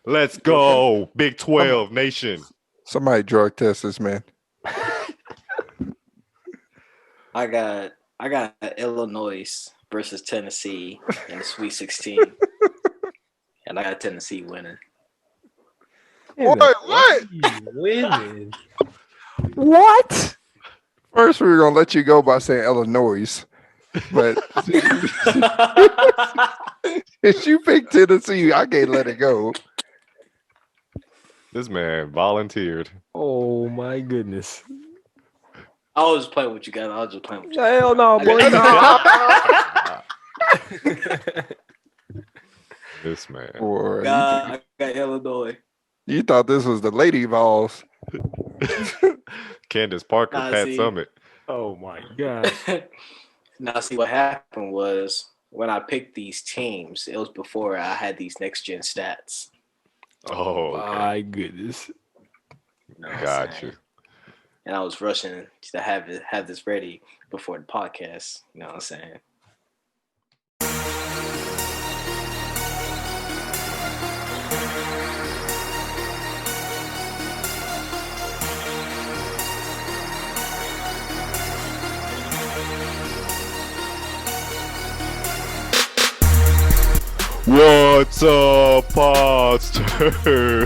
Let's go, Big 12 nation. Somebody drug test this man. I got Illinois versus Tennessee in the Sweet 16, and I got Tennessee winning. What? Winning. What? First, we were gonna let you go by saying Illinois, but if you pick Tennessee, I can't let it go. This man volunteered. Oh my goodness. I was just playing with you guys. I was just playing with you. Hell no, boy. This man. Boy, I got Illinois. you thought this was the Lady Vols. Candace Parker, Pat see. Summit. Oh my god. Now, see what happened was when I picked these teams, it was before I had these next gen stats. Oh, okay. My goodness. You know what I'm Got saying? you. And I was rushing to have this ready before the podcast. You know what I'm saying? What's up, Podsters?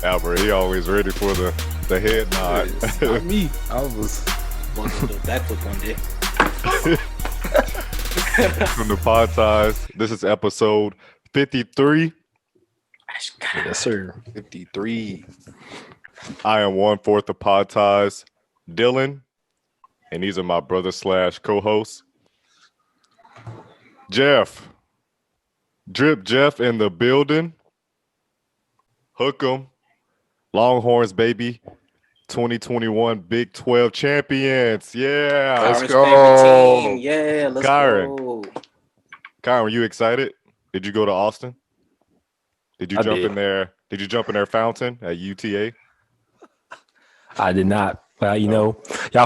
Albert, he always ready for the head nod. Not me. I was. Want to do a backflip one day. From the Pod Ties. This is episode 53. Yes, sir. 53. I am 1/4 of Pod Ties, Dylan, and these are my brother / co-hosts. Jeff. Drip Jeff in the building. Hook 'em. Longhorns, baby. 2021 Big 12 champions. Yeah. Let's Kyron's go. favorite team. Yeah, let's Kyron. go. Kyron, were you excited? Did you go to Austin? Did you I jump did. in there? Did you jump in their fountain at UTA? I did not. But y'all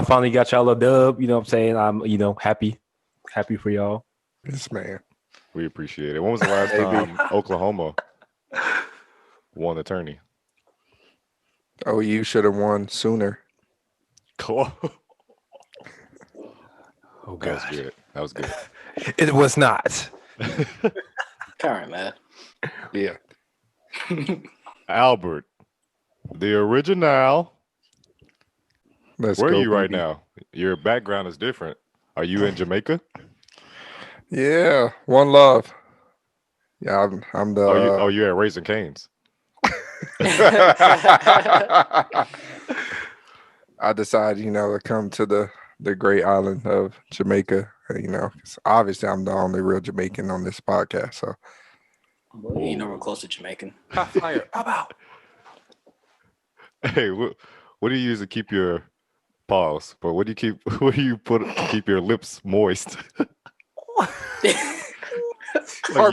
finally got y'all a dub. You know what I'm saying? I'm, happy for y'all. This man. We appreciate it. When was the last time Oklahoma won the tourney? Oh, you should have won sooner. Cool. Oh That was gosh. good. That was good. It was not. Kyron, man. Yeah. Albert, the original. Let's Where go, are you right baby. now? Your background is different. Are you in Jamaica? Yeah. One love. Yeah, I'm the. Oh, you're at Raising Cane's. I decided, to come to the great island of Jamaica. 'Cause obviously I'm the only real Jamaican on this podcast. So Well, we're close to Jamaican. Hot fire. Pop out. Hey, what do you use to keep your pause? But what do you put to keep your lips moist? Like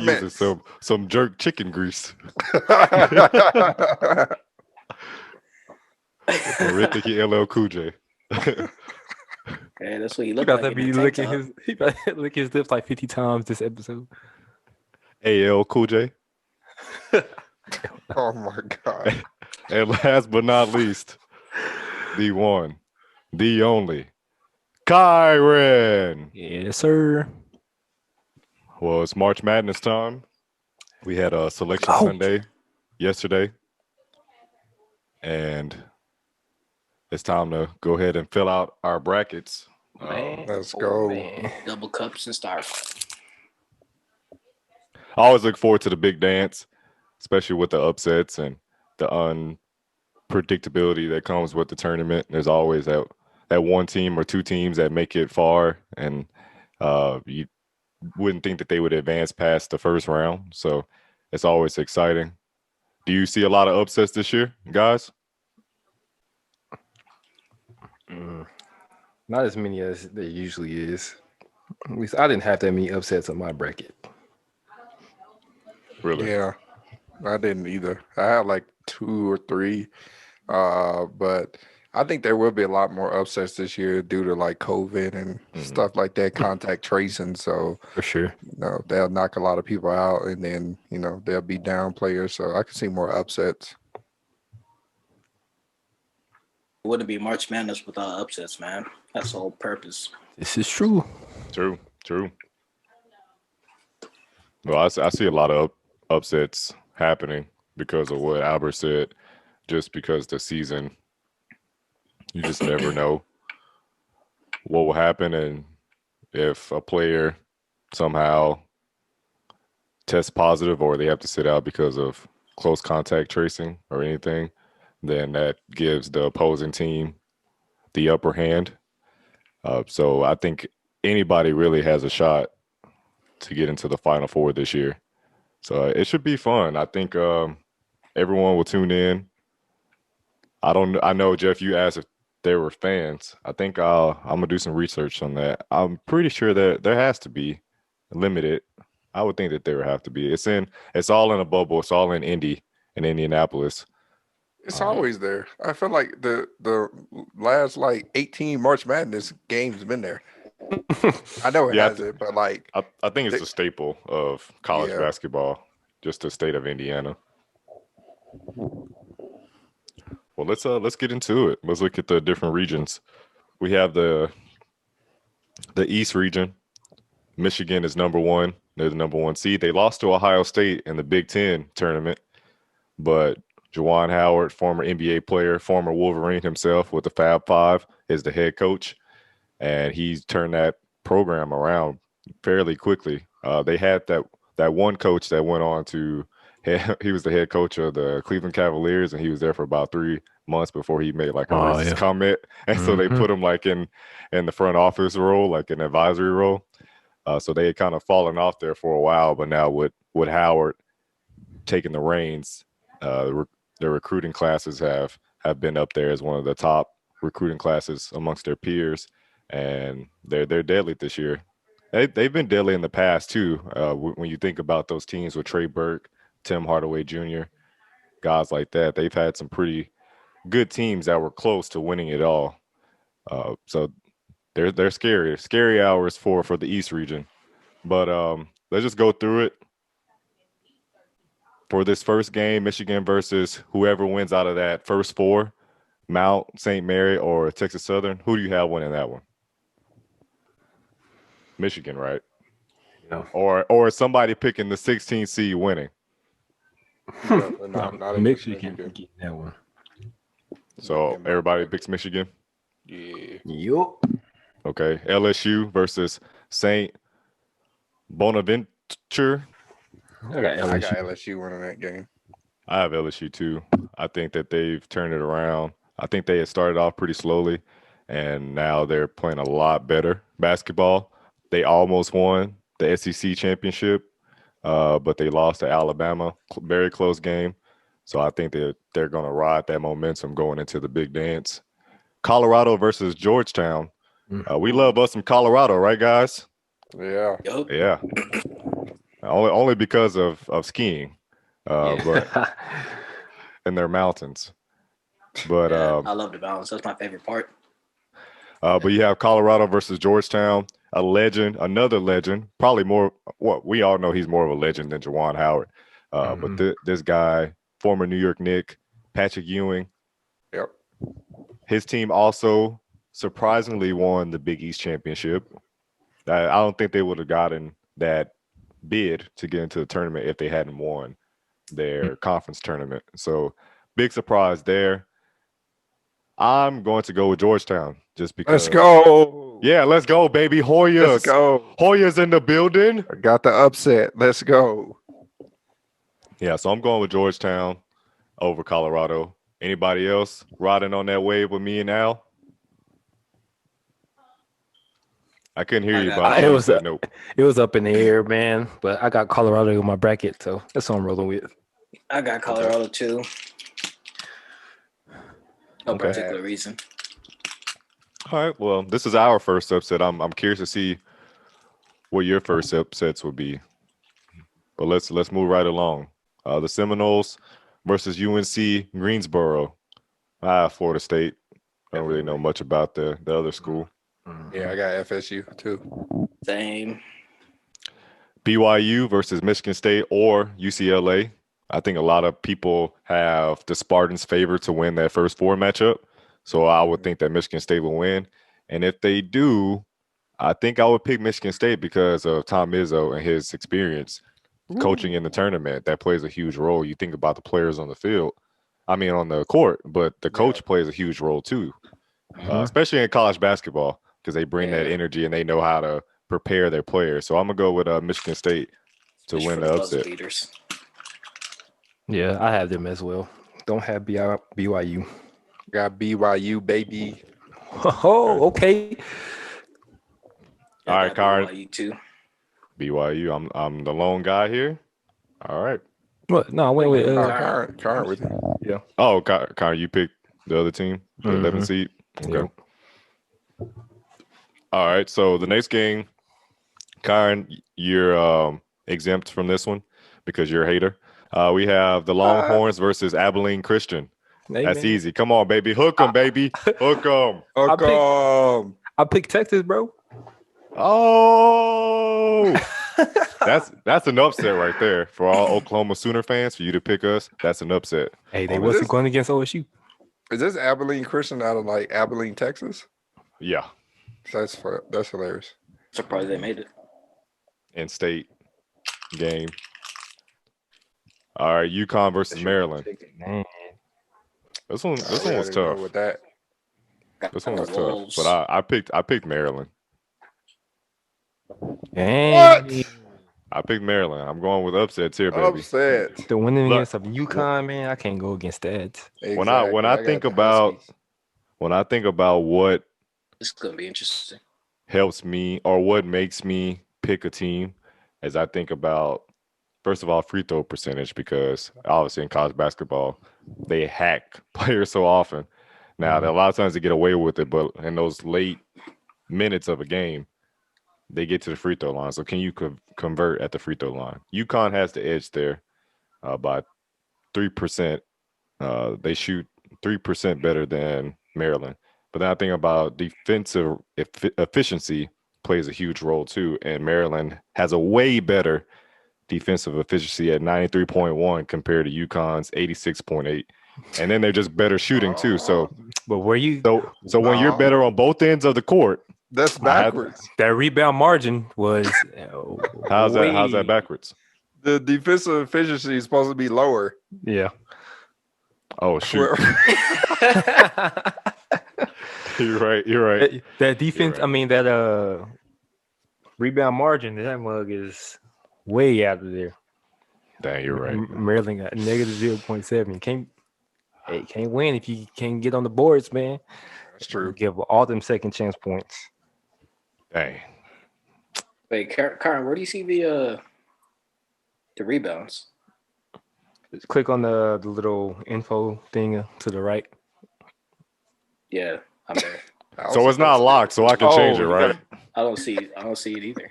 you using some jerk chicken grease. Ricky LL Cool J. Okay, that's what he He looked about like. to be in the tank licking top. lick his lips like 50 times this episode. AL Cool J. Oh my God. And last but not least, the one, the only, Kyron. Yes, sir. Well, it's March Madness time. We had a selection Sunday yesterday. And it's time to go ahead and fill out our brackets. Man, Let's go. Man. double cups and styrofoam. I always look forward to the big dance, especially with the upsets and the unpredictability that comes with the tournament. There's always that one team or two teams that make it far, and you wouldn't think that they would advance past the first round. So it's always exciting. Do you see a lot of upsets this year, guys? Not as many as there usually is. At least I didn't have that many upsets on my bracket. Really? Yeah, I didn't either. I had like 2 or 3, but I think there will be a lot more upsets this year due to like COVID and stuff like that, contact tracing. So, For sure. they'll knock a lot of people out and then, they'll be down players. So I can see more upsets. It wouldn't be March Madness without upsets, man. That's the whole purpose. This is true. True. Well, I see a lot of upsets happening because of what Albert said. Just because the season, you just never know what will happen, and if a player somehow tests positive or they have to sit out because of close contact tracing or anything, then that gives the opposing team the upper hand. So I think anybody really has a shot to get into the Final Four this year. So it should be fun. I think everyone will tune in. I know, Jeff, you asked if there were fans. I think I'm gonna do some research on that. I'm pretty sure that there has to be limited. I would think that there would have to be. It's all in a bubble. It's all in Indianapolis. It's always there. I feel like the last like 18 March Madness games been there. I know it hasn't, but like I think it's a staple of college basketball, just the state of Indiana. Well, let's get into it. Let's look at the different regions. We have the East region. Michigan is number one. They're the number one seed. They lost to Ohio State in the Big Ten tournament, but Juwan Howard, former NBA player, former Wolverine himself with the Fab Five, is the head coach, and he's turned that program around fairly quickly. They had that one coach that went on to he was the head coach of the Cleveland Cavaliers, and he was there for about 3 months before he made like a racist comment, and so they put him like in the front office role, like an advisory role. So they had kind of fallen off there for a while, but now with Howard taking the reins, their recruiting classes have been up there as one of the top recruiting classes amongst their peers, and they're deadly this year. They've been deadly in the past too. When you think about those teams with Trey Burke, Tim Hardaway Jr., guys like that, they've had some pretty good teams that were close to winning it all. So they're scary hours for the East region. But let's just go through it. For this first game, Michigan versus whoever wins out of that first four, Mount, St. Mary, or Texas Southern. Who do you have winning that one? Michigan, right? Yeah. Or somebody picking the 16 seed winning. Not Michigan getting that one. So everybody picks Michigan? Yeah. Yup. Okay. LSU versus St. Bonaventure. I got I got LSU. LSU winning that game. I have LSU too. I think that they've turned it around. I think they had started off pretty slowly, and now they're playing a lot better basketball. They almost won the SEC championship, but they lost to Alabama. Very close game. So I think that they're going to ride that momentum going into the big dance. Colorado versus Georgetown. We love us some Colorado, right, guys? Yeah. Yup. Yeah. Only because of skiing, but in their mountains. But Yeah, I love the balance. That's my favorite part. but you have Colorado versus Georgetown, another legend, probably more. What we all know, he's more of a legend than Juwan Howard. But this guy, former New York Knick, Patrick Ewing. Yep. His team also surprisingly won the Big East championship. I don't think they would have gotten that bid to get into the tournament if they hadn't won their conference tournament. So big surprise there. I'm going to go with Georgetown just because. Let's go. Yeah, let's go, baby. Hoyas. Let's go. Hoyas in the building. I got the upset. Let's go. Yeah, so I'm going with Georgetown over Colorado. Anybody else riding on that wave with me and Al? I couldn't hear you, but It was nope. It was up in the air, man. But I got Colorado in my bracket, so that's what I'm rolling with. I got Colorado too. No Okay. particular reason. All right. Well, this is our first upset. I'm curious to see what your first upsets would be. But let's move right along. The Seminoles versus UNC Greensboro. Florida State. I don't really know much about the other school. Yeah, I got FSU too. Same. BYU versus Michigan State or UCLA. I think a lot of people have the Spartans favored to win that first 4 matchup. So I would think that Michigan State will win. And if they do, I think I would pick Michigan State because of Tom Izzo and his experience coaching in the tournament. That plays a huge role. You think about the players on the field, I mean, on the court, but the coach plays a huge role too, especially in college basketball because they bring that energy and they know how to prepare their players. So I'm going to go with Michigan State to win the upset. Beaters. Yeah, I have them as well. Don't have BYU. Got BYU, baby. Oh, okay. All right, Karen. BYU too. BYU. I'm the lone guy here. All right. What? No, wait. Karen with you. Yeah. Oh, Karen, you picked the other team, the 11th seed. Okay. Yep. All right. So the next game, Karen, you're exempt from this one because you're a hater. We have the Longhorns versus Abilene Christian. Hey, That's man. easy. Come on, baby. Hook 'em, baby. Hook 'em. I picked Texas, bro. Oh, that's an upset right there for all Oklahoma Sooner fans. For you to pick us, that's an upset. Hey, they wasn't going against OSU. Is this Abilene Christian out of like Abilene, Texas? Yeah, That's hilarious. Surprised they made it. in-state game. All right, UConn versus Maryland. Man. This one I was gotta go tough. with that. This one was tough, Wolves. but I picked Maryland. Dang. I picked Maryland. I'm going with upsets here, baby. Upset. The winning Look. against UConn, man, I can't go against that. When I got think the about Huskies. what This is gonna be interesting. helps me or what makes me pick a team, as I think about first of all free throw percentage, because obviously in college basketball they hack players so often. Now a lot of times they get away with it, but in those late minutes of a game, they get to the free throw line. So can you convert at the free throw line? UConn has the edge there by 3%. They shoot 3% better than Maryland. But then I think about defensive efficiency plays a huge role too. And Maryland has a way better defensive efficiency at 93.1 compared to UConn's 86.8. And then they're just better shooting too. So, But where you so when you're better on both ends of the court, That's backwards. that rebound margin was how's that backwards? The defensive efficiency is supposed to be lower. Yeah. Oh shoot. You're right. That defense, right. I mean that rebound margin, that mug is way out of there. Dang, you're right. Maryland got negative 0.7. Can't win if you can't get on the boards, man. That's true. Give all them second chance points. Dang. Wait, Karen, where do you see the rebounds? Just click on the little info thing to the right. Yeah, I'm there. So it's not locked, so I can change it, you right? I don't see it either.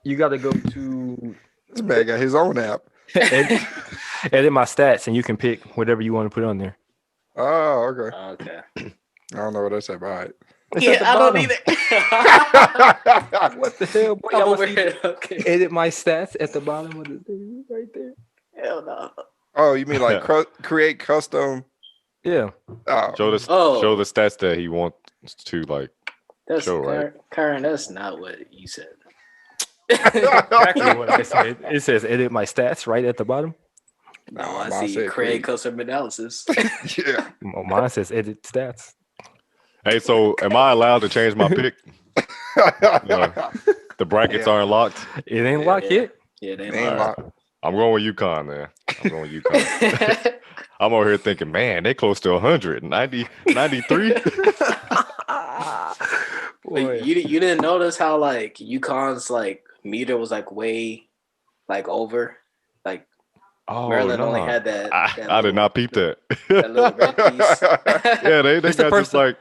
You got to go to This man got his own app. edit my stats, and you can pick whatever you want to put on there. Oh, okay. Okay. I don't know what that's about. It's at the I don't bottom. either. What the hell? Boy, I'm I over see here. Okay. edit my stats at the bottom of the thing right there. Hell no. Oh, you mean like create custom? Yeah. Oh, Show the stats that he wants to like That's show, right? Karen, that's not what you said. Exactly what I said. It says edit my stats right at the bottom. No, Nah, I mine see said create custom analysis. yeah. Mine says edit stats. Hey, so am I allowed to change my pick? The brackets aren't locked. It ain't locked yet. Yeah, they Ain't ain't locked. I'm going with UConn, man. I'm going with UConn. I'm over here thinking, man, they close to 100, 90, 93. Wait, you didn't notice how like UConn's like meter was like way like over, like Maryland only had that. I did not peep that. That little red piece. Yeah, they It's the got first just like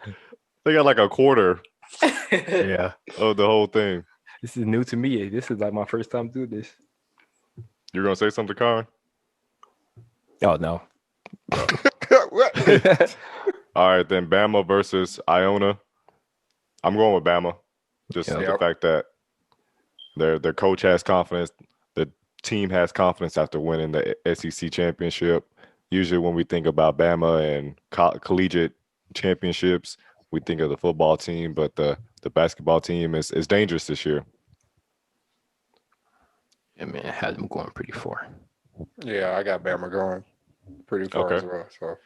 they got like a quarter Yeah. of the whole thing. This is new to me. This is like my first time doing this. You're gonna say something, Karen? Oh no. What? All right, then Bama versus Iona. I'm going with Bama. Just Yeah. the Yep. fact that their coach has confidence, the team has confidence after winning the SEC championship. Usually, when we think about Bama and collegiate championships, we think of the football team, but the basketball team is dangerous this year. Yeah, man, I had them going pretty far. Yeah, I got Bama going pretty far as Okay. well. So All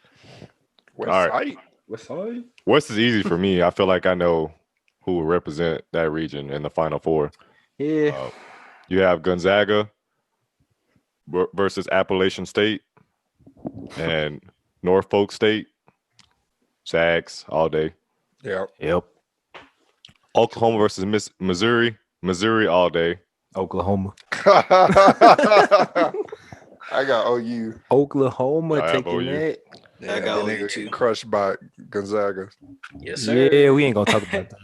West right. Side. What's side? West is easy for me. I feel like I know who will represent that region in the Final Four. Yeah. You have Gonzaga versus Appalachian State and Norfolk State. Zags all day. Yep. Yep. Oklahoma versus Missouri. Missouri all day. Oklahoma. I got OU. Oklahoma I have taking OU. that. Yeah, got then they OU get too. crushed by Gonzaga. Yes, sir. Yeah, we ain't gonna talk about that.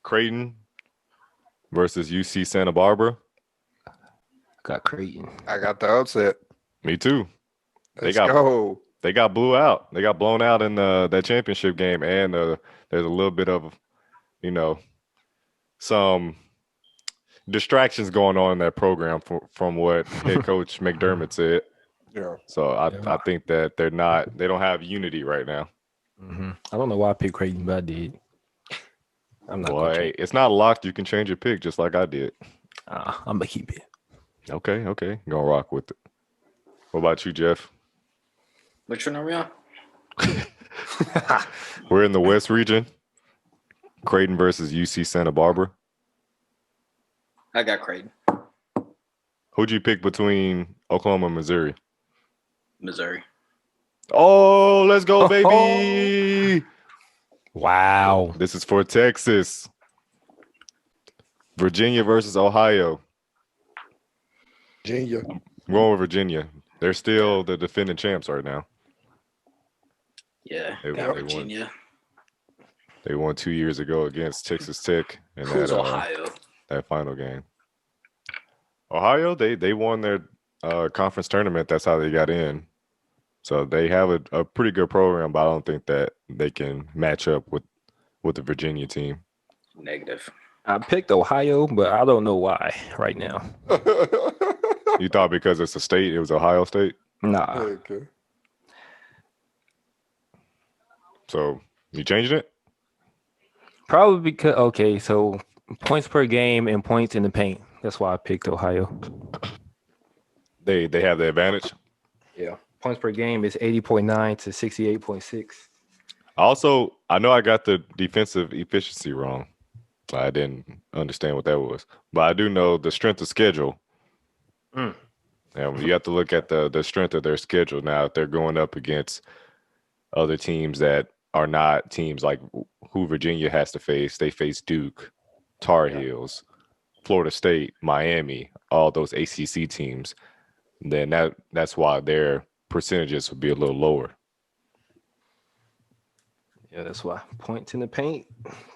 Creighton versus UC Santa Barbara. Got Creighton. I got the upset. Me too. Let's got- go. They got blew out. They got blown out in that championship game, and there's a little bit of, some distractions going on in that program from what head coach McDermott said. Yeah. So I Yeah. think that they don't have unity right now. Mm-hmm. I don't know why I picked Creighton, but I did. I'm not Well, gonna hey, change. it's not locked. You can change your pick just like I did. I'm gonna keep it. Okay, gonna rock with it. What about you, Jeff? Which one are we on? We're in the West region. Creighton versus UC Santa Barbara. I got Creighton, Who'd you pick between Oklahoma and Missouri? Missouri. Oh, let's go, baby! Wow. This is for Texas. Virginia versus Ohio. Virginia. I'm going with Virginia. They're still the defending champs right now. Yeah, They got won. Virginia. They won 2 years ago against Texas Tech in Who's that Ohio? that final game. Ohio, they won their conference tournament. That's how they got in. So they have a pretty good program, but I don't think that they can match up with the Virginia team. Negative. I picked Ohio, but I don't know why right now. You thought because it's a state, it was Ohio State? Nah. Okay. So you changed it? Probably because so points per game and points in the paint. That's why I picked Ohio. They have the advantage. Yeah. Points per game is 80.9 to 68.6. Also, I know I got the defensive efficiency wrong. I didn't understand what that was. But I do know the strength of schedule. Mm. And you have to look at the strength of their schedule now. If they're going up against other teams that are not teams like who Virginia has to face. They face Duke, Tar Heels, Florida State, Miami, all those ACC teams. Then that's why their percentages would be a little lower. Yeah, that's why. Points in the paint,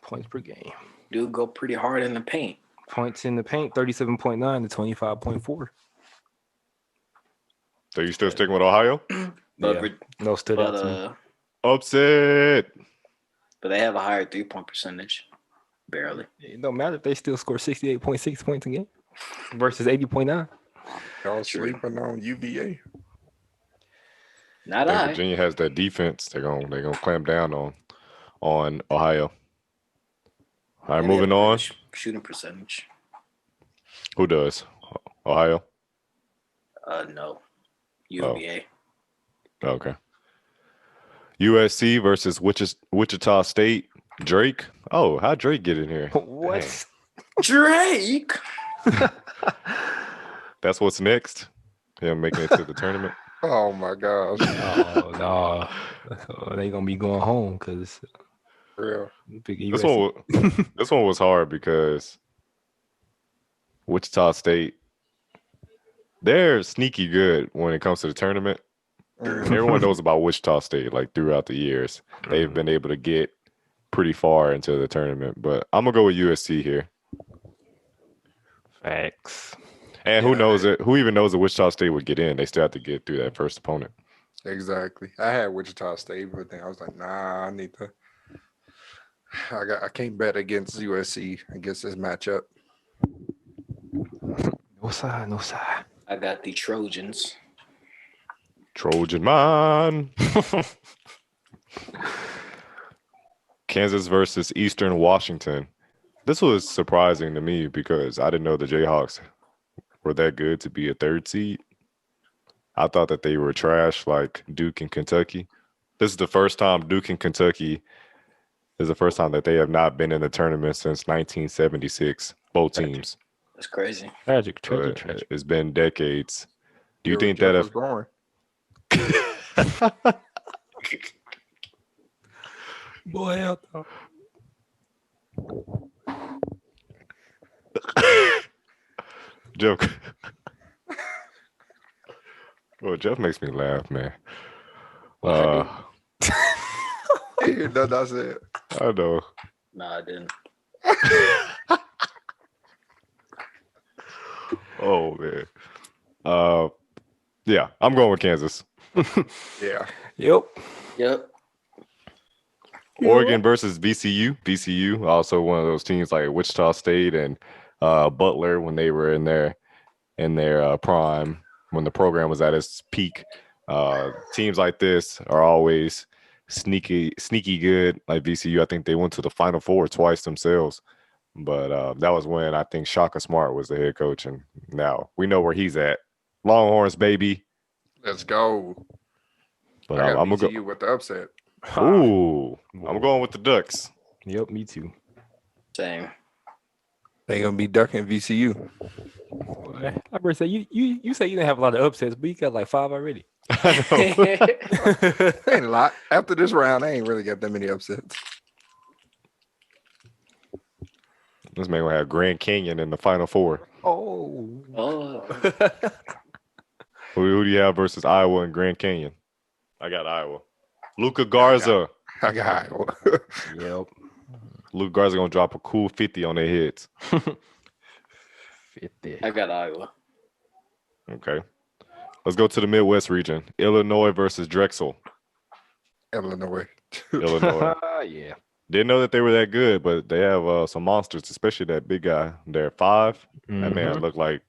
points per game. Do go pretty hard in the paint. Points in the paint, 37.9 to 25.4. So you still sticking with Ohio? But, Yeah. No stood out to me. Upset. but they have a higher 3-point percentage. Barely. It don't matter if they still score 68.6 points a game versus 80.9. Y'all sleeping on UVA. Not I think I. Virginia has that defense. They're gonna clamp down on Ohio. All right, And they moving have a on. good Shooting percentage. Who does? Ohio? No. UVA. Okay. USC versus Wichita State. Drake. Oh, how'd Drake get in here? What? Drake. That's what's next. Him making it to the tournament. Oh my gosh. Oh, no. Oh, they gonna be going home because Real. This one was hard because Wichita State, they're sneaky good when it comes to the tournament. Everyone knows about Wichita State, like throughout the years. They've been able to get pretty far into the tournament. But I'm gonna go with USC here. Facts. And who knows it? Who even knows that Wichita State would get in? They still have to get through that first opponent. Exactly. I had Wichita State, but then I was like, nah, I need to. I can't bet against USC against this matchup. No side, no side. I got the Trojans. Trojan man. Kansas versus Eastern Washington. This was surprising to me because I didn't know the Jayhawks were that good to be a third seed. I thought that they were trash like Duke and Kentucky. This is the first time Duke and Kentucky is the first time that they have not been in the tournament since 1976, both teams. That's crazy. Tragic. So it's been decades. Do you Here think Jeff that was born. Boy, hell no. Jeff? Well, Jeff makes me laugh, man. You hear nothing I said. I know. Nah, I didn't. Oh man. Yeah, I'm going with Kansas. Yeah. Yep. Yep. Oregon versus VCU. VCU, also one of those teams like Wichita State and Butler when they were in their prime, when the program was at its peak. Teams like this are always sneaky good. Like VCU, I think they went to the Final Four twice themselves. But that was when I think Shaka Smart was the head coach, and now we know where he's at. Longhorns, baby. Let's go. But I got I'm gonna VCU go. with the upset. Ooh, I'm going with the Ducks. Yep, me too. Same. They gonna be ducking VCU. Boy, I better say you say you didn't have a lot of upsets, but you got like 5 already. I know. Ain't a lot. After this round, I ain't really got that many upsets. This man gonna have Grand Canyon in the Final Four. Oh. Who do you have versus Iowa and Grand Canyon? I got Iowa. Luca Garza. I got Iowa. Yep. Luca Garza gonna drop a cool 50 on their heads. 50. I got Iowa. Okay. Let's go to the Midwest region. Illinois versus Drexel. Illinois. Illinois. Yeah. Didn't know that they were that good, but they have some monsters, especially that big guy there, 5. That man looked like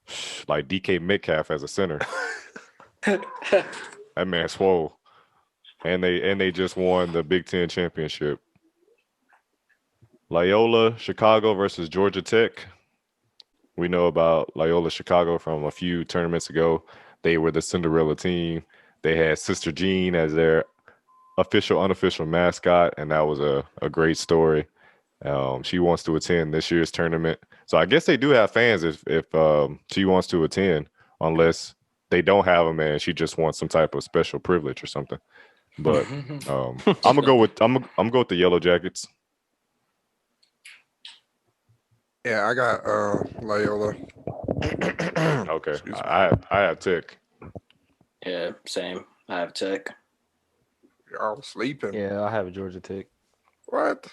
DK Metcalf as a center. That man swole. And they just won the Big Ten championship. Loyola Chicago versus Georgia Tech. We know about Loyola Chicago from a few tournaments ago. They were the Cinderella team. They had Sister Jean as their unofficial mascot, and that was a great story. She wants to attend this year's tournament. So I guess they do have fans if she wants to attend, unless they don't have them and she just wants some type of special privilege or something. But I'm gonna go with the Yellow Jackets. Yeah, I got Loyola. Okay, I have Tech. Yeah, same. I have Tech. Y'all sleeping. Yeah, I have a Georgia Tech. What?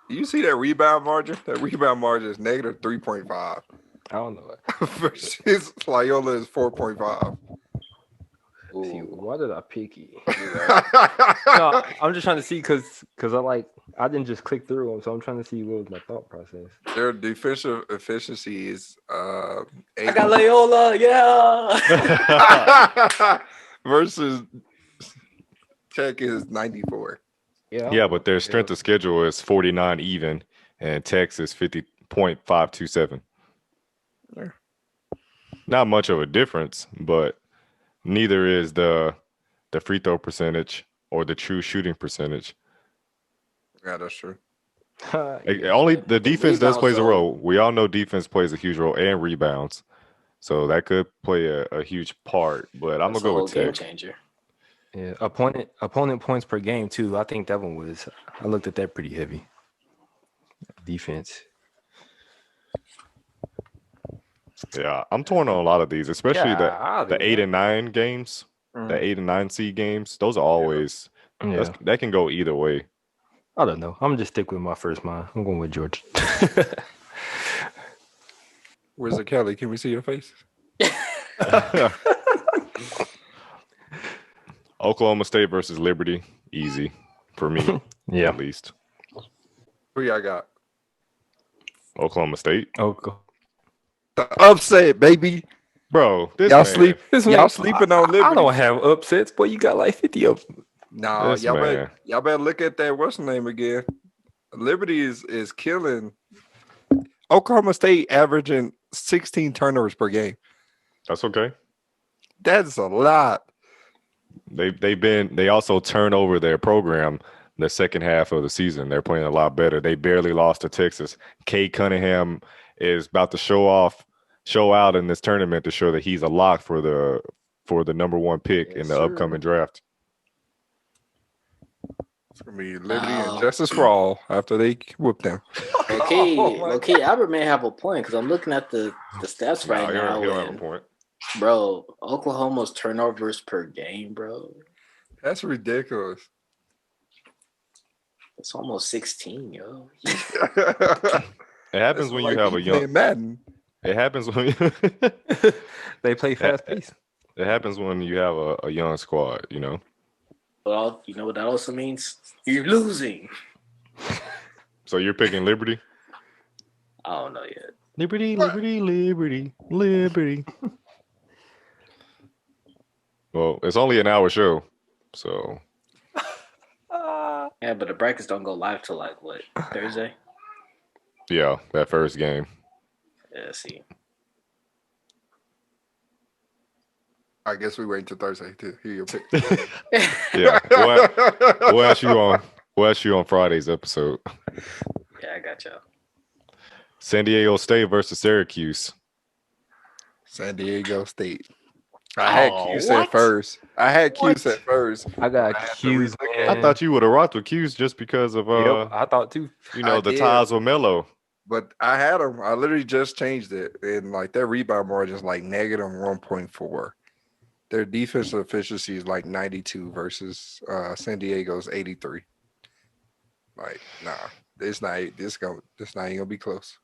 You see that rebound margin? That rebound margin is negative 3.5 I don't know. versus Loyola is 4.5. See, Ooh. why did I pick you? Yeah, No, I'm just trying to see because I didn't just click through them, so I'm trying to see what was my thought process. their defensive efficiency is I got Loyola, yeah. versus Tech is 94. Yeah, but their strength of schedule is 49 even, and Tech's is 50.527. Yeah. Not much of a difference, but neither is the free throw percentage or the true shooting percentage. Yeah, that's true. Only the defense does rebounds, plays a though. role. We all know defense plays a huge role, and rebounds, so that could play a huge part. But I'm That's gonna a go whole with game Tech. changer. Yeah, opponent points per game too. I think that one was. I looked at that pretty heavy. Defense. Yeah, I'm torn on a lot of these, especially the 8 and 9 games, Mm. the 8 and 9 seed games. Those are always Yeah. that can go either way. I don't know. I'm gonna just stick with my first mind. I'm going with Georgia. Where's the Kelly? Can we see your face? Oklahoma State versus Liberty, easy for me, Yeah. at least. Who y'all got? Oklahoma State, Okay. The upset, baby. bro. This Y'all man, sleep. Y'all sleeping on Liberty. I don't have upsets, but you got like 50 of them. Nah, this y'all man. better look at that. What's the name again? Liberty is killing. Oklahoma State averaging 16 turnovers per game. That's okay. That's a lot. They also turn over their program the second half of the season. They're playing a lot better. They barely lost to Texas. Cade Cunningham is about to show out in this tournament to show that he's a lock for the number one pick in the upcoming draft. It's gonna be Liberty and Justice for all after they whoop them. Okay, Albert may have a point because I'm looking at the stats right now. He'll have a point. Bro, Oklahoma's turnovers per game, bro. That's ridiculous. It's almost 16, yo. It happens when you have a young Madden. It happens when They play fast pace. it happens when you have a young squad, you know. Well, you know what that also means? You're losing. So you're picking Liberty? I don't know yet. Liberty, Liberty, Liberty, Liberty. Well, it's only an hour show, so Yeah, but the brackets don't go live till like what, Thursday? yeah, that first game. Yeah, see. I guess we wait until Thursday to hear your pick. Yeah, we'll ask you on Friday's episode. Yeah, I got y'all. San Diego State versus Syracuse. San Diego State. I had Cuse at what? first. I got Q's. I thought you would have rocked with Cuse just because of Yep, I thought too. I the did. ties with Melo. But I had them. I literally just changed it. And like their rebound margin is like negative 1.4. Their defensive efficiency is like 92 versus San Diego's 83. Like, nah, it's not even gonna be close.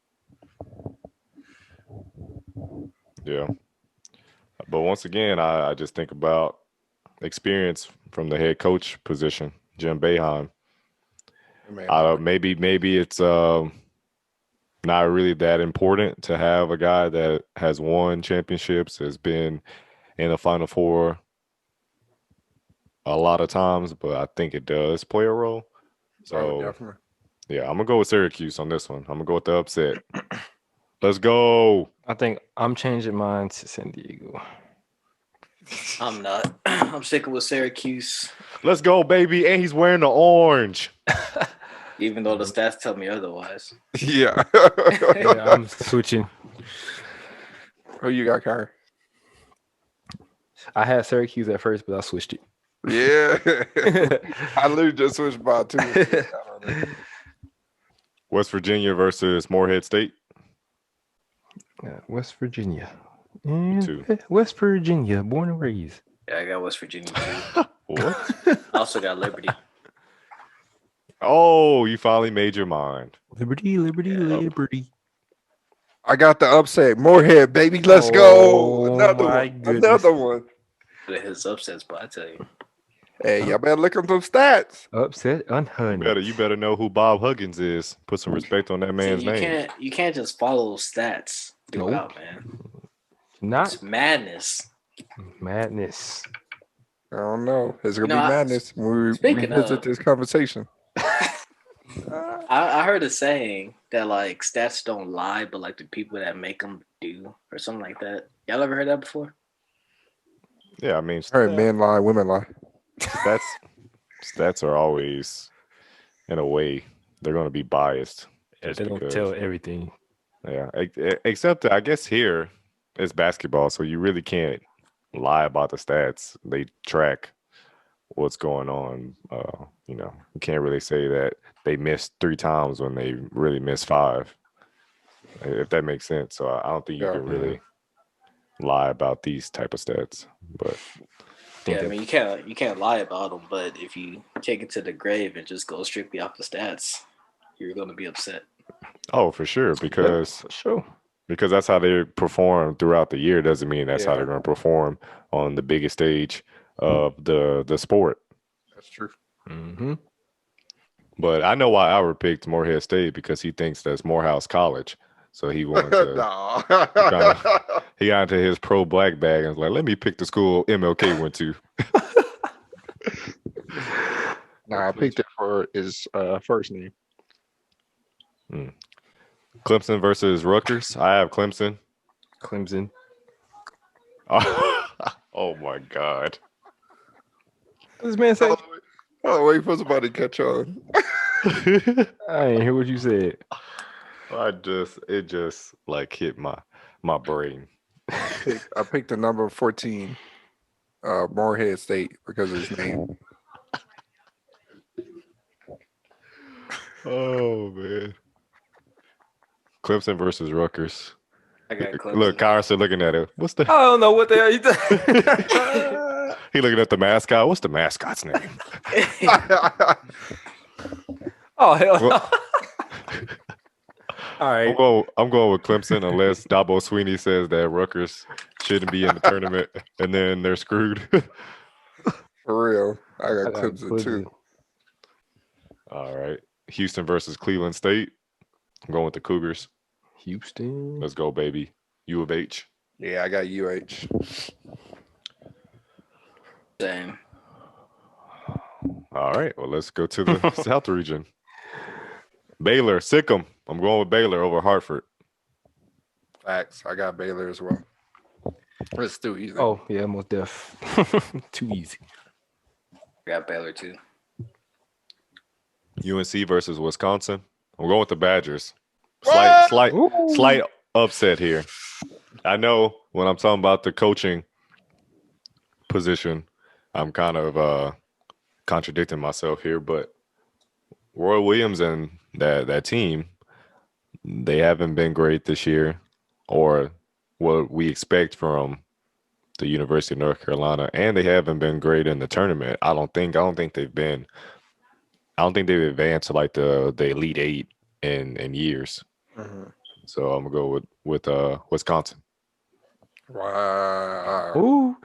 Yeah. But once again, I just think about experience from the head coach position, Jim Boeheim. Man, Maybe it's not really that important to have a guy that has won championships, has been in the Final Four a lot of times, but I think it does play a role. So definitely. yeah, I'm gonna go with Syracuse on this one. I'm gonna go with the upset. Let's go. I think I'm changing mine to San Diego. I'm not. I'm sticking with Syracuse, Let's go, baby. And he's wearing the orange. even though the stats tell me otherwise. Yeah. Yeah, I'm switching. Who you got, Kyrie? I had Syracuse at first, but I switched it. Yeah. I literally just switched by two. West Virginia versus Morehead State. West Virginia. too. West Virginia, born and raised. Yeah, I got West Virginia too. What? I also got Liberty. Oh, you finally made your mind. Liberty, Liberty, Liberty. I got the upset. Morehead, baby. Let's go. Another one. But his upsets, but I tell you. Hey, y'all better look up them stats. Upset unhunted. You better know who Bob Huggins is. Put some respect on that man's name. You can't just follow stats throughout, man. Not It's madness. madness. I don't know. It's gonna You know, be madness when we speaking revisit of- this conversation. I heard a saying that like stats don't lie, but like the people that make them do, or something like that. Y'all ever heard that before? Yeah, I mean, I heard men lie, women lie. stats are always, in a way, they're going to be biased. They just don't because. tell everything. Yeah, except I guess here it's basketball, so you really can't lie about the stats. They track what's going on. You can't really say that they missed 3 times when they really missed 5, if that makes sense. So I don't think you can really lie about these type of stats. But Yeah, I mean you can't lie about them, but if you take it to the grave and just go strictly off the stats, you're gonna be upset. oh, for sure, because For sure. because that's how they perform throughout the year doesn't mean that's how Yeah. they're going to perform on the biggest stage of the sport. That's true. Mm-hmm. But I know why Albert picked Morehead State because he thinks that's Morehouse College. So he wanted to No. he got into his pro black bag and was like, let me pick the school MLK went to. Nah, I picked it for his first name. Clemson versus Rutgers. I have Clemson. Clemson. Oh my God. What does this man say? Oh, wait for somebody to catch on. I didn't hear what you said. It just like hit my brain. I picked the number 14, Morehead State, because of his name. Oh man. Clemson versus Rutgers. I got Clemson. Look, Kyron's still looking at it. What's the I don't know what the hell you did. he looking at the mascot? What's the mascot's name? Oh hell no. Well- All right. I'm going with Clemson unless Dabo Sweeney says that Rutgers shouldn't be in the tournament and then they're screwed. For real. I got I got Clemson too. All right. Houston versus Cleveland State. I'm going with the Cougars. Houston. Let's go, baby. U of H. Yeah, I got UH. Same. All right. Well, let's go to the South region. Baylor, Sikkim. I'm going with Baylor over Hartford. Facts. I got Baylor as well. It's too easy. Oh yeah, most def. Too easy. I got Baylor too. UNC versus Wisconsin. I'm going with the Badgers. What? Slight upset here. I know when I'm talking about the coaching position, I'm kind of contradicting myself here, but Roy Williams and that team, they haven't been great this year, or what we expect from the University of North Carolina, and they haven't been great in the tournament. I don't think they've advanced to like the Elite Eight in years. Mm-hmm. So I'm gonna go with Wisconsin. Wow. Ooh,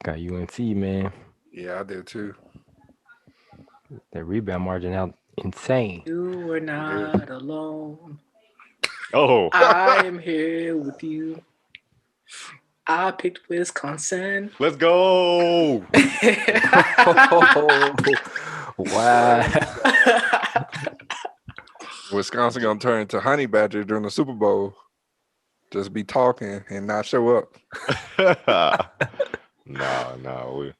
got UNC, man. Yeah, I did too. That rebound margin out insane. You were not alone. Oh, I am here with you. I picked Wisconsin. let's go! Wow. Wisconsin gonna turn into Honey Badger during the Super Bowl. Just be talking and not show up. No,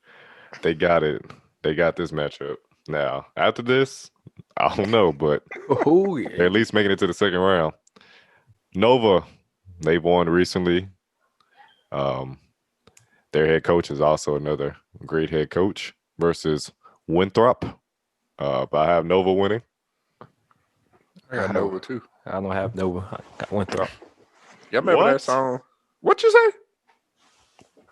they got it. They got this matchup. Now, after this, I don't know, but Oh yeah. they're at least making it to the second round. Nova, they've won recently. Their head coach is also another great head coach versus Winthrop. But I have Nova winning. I got Nova too. I don't have Nova. I got Winthrop. Y'all remember What? that song? What you say?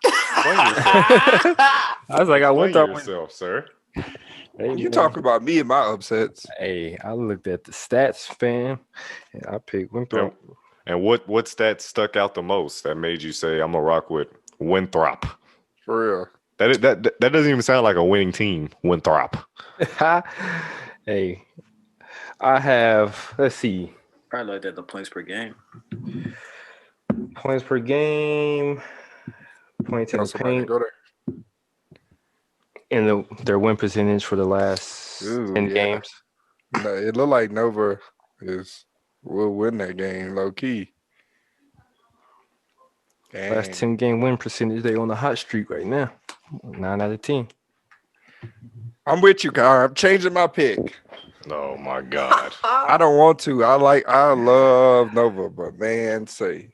I was like, I Explain Winthrop. yourself, sir. Hey, You man. talking about me and my upsets? Hey, I looked at the stats, fam, and I picked Winthrop. And what stats stuck out the most that made you say I'm gonna rock with Winthrop? For real. That doesn't even sound like a winning team, Winthrop. Hey, I have. Let's see. Probably looked at the points per game. Points per game. Points in Tell the somebody to paint. go there. And their win percentage for the last Ooh, 10 yeah. games. No, it looked like Nova will win that game low key. Last Dang. 10-game win percentage, they on the hot streak right now. 9 out of 10. I'm with you, Kyle. I'm changing my pick. Oh my God. I don't want to. I love Nova, but man, say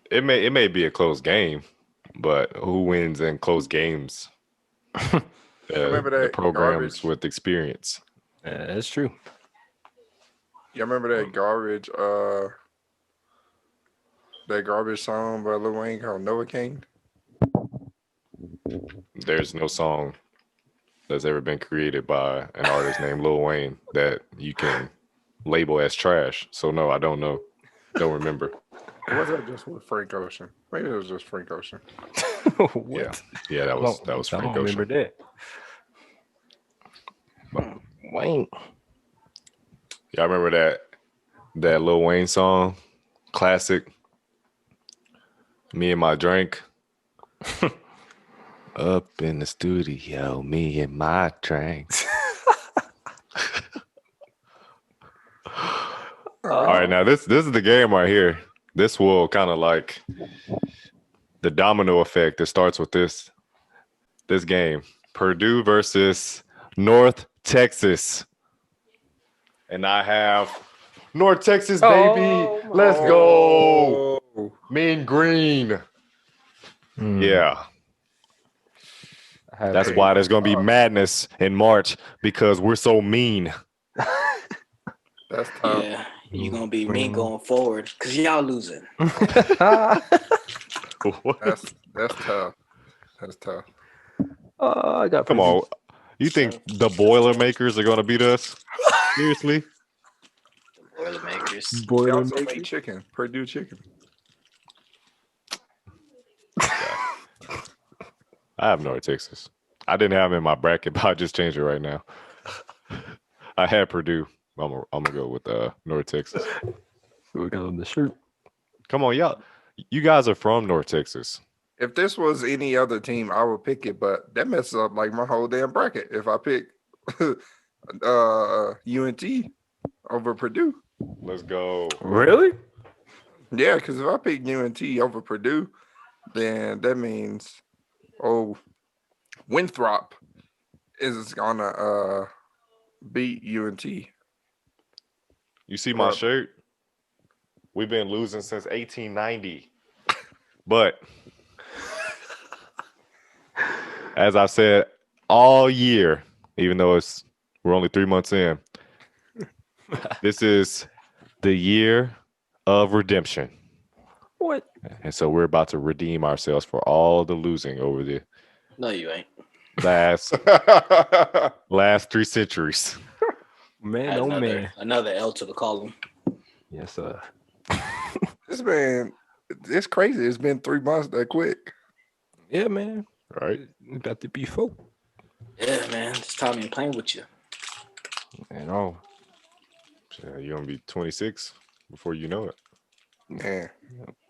It may be a close game, but who wins in close games? Remember The that programs garbage? with experience. That's true. You remember that garbage song by Lil Wayne called Noah King? There's no song that's ever been created by an artist named Lil Wayne that you can label as trash. So no, I don't know. Don't remember. Or was that just with Frank Ocean? Maybe it was just Frank Ocean. What? Yeah, that was I Frank don't Ocean. remember that. Wayne. Y'all remember that Lil Wayne song, classic? Me and my drink. Up in the studio, me and my drink. All right, now this is the game right here. This will kind of like the domino effect that starts with this game. Purdue versus North Texas. And I have North Texas, baby. Let's go. Oh, Mean green. Yeah. That's Hey, why there's going to be madness in March because we're so mean. that's tough. Yeah, you're gonna be mean going forward because y'all losing. That's tough. That's tough. I got Come on. You think the Boilermakers are going to beat us? Seriously? Boilermakers. They Boiler also maker. make chicken. Purdue chicken. I have North Texas. I didn't have them in my bracket, but I just changed it right now. I had Purdue. I'm gonna go with North Texas. We got on the shirt. Come on, y'all. You guys are from North Texas. If this was any other team, I would pick it, but that messes up like my whole damn bracket. If I pick UNT over Purdue. Let's go. Really? Yeah, because if I pick UNT over Purdue, then that means Winthrop is gonna beat UNT. You see my shirt? We've been losing since 1890. But as I said all year, even though we're only 3 months in, this is the year of redemption. What? And so we're about to redeem ourselves for all the losing over the No, you ain't. last 3 centuries. Man, Add oh another, man. another L to the column. Yes, sir. This man, it's crazy. It's been 3 months that quick. Yeah, man. All right. It's about to be 4. Yeah, man. This time ain't playing with you. Man, oh. Yeah, you're gonna be 26 before you know it. Man,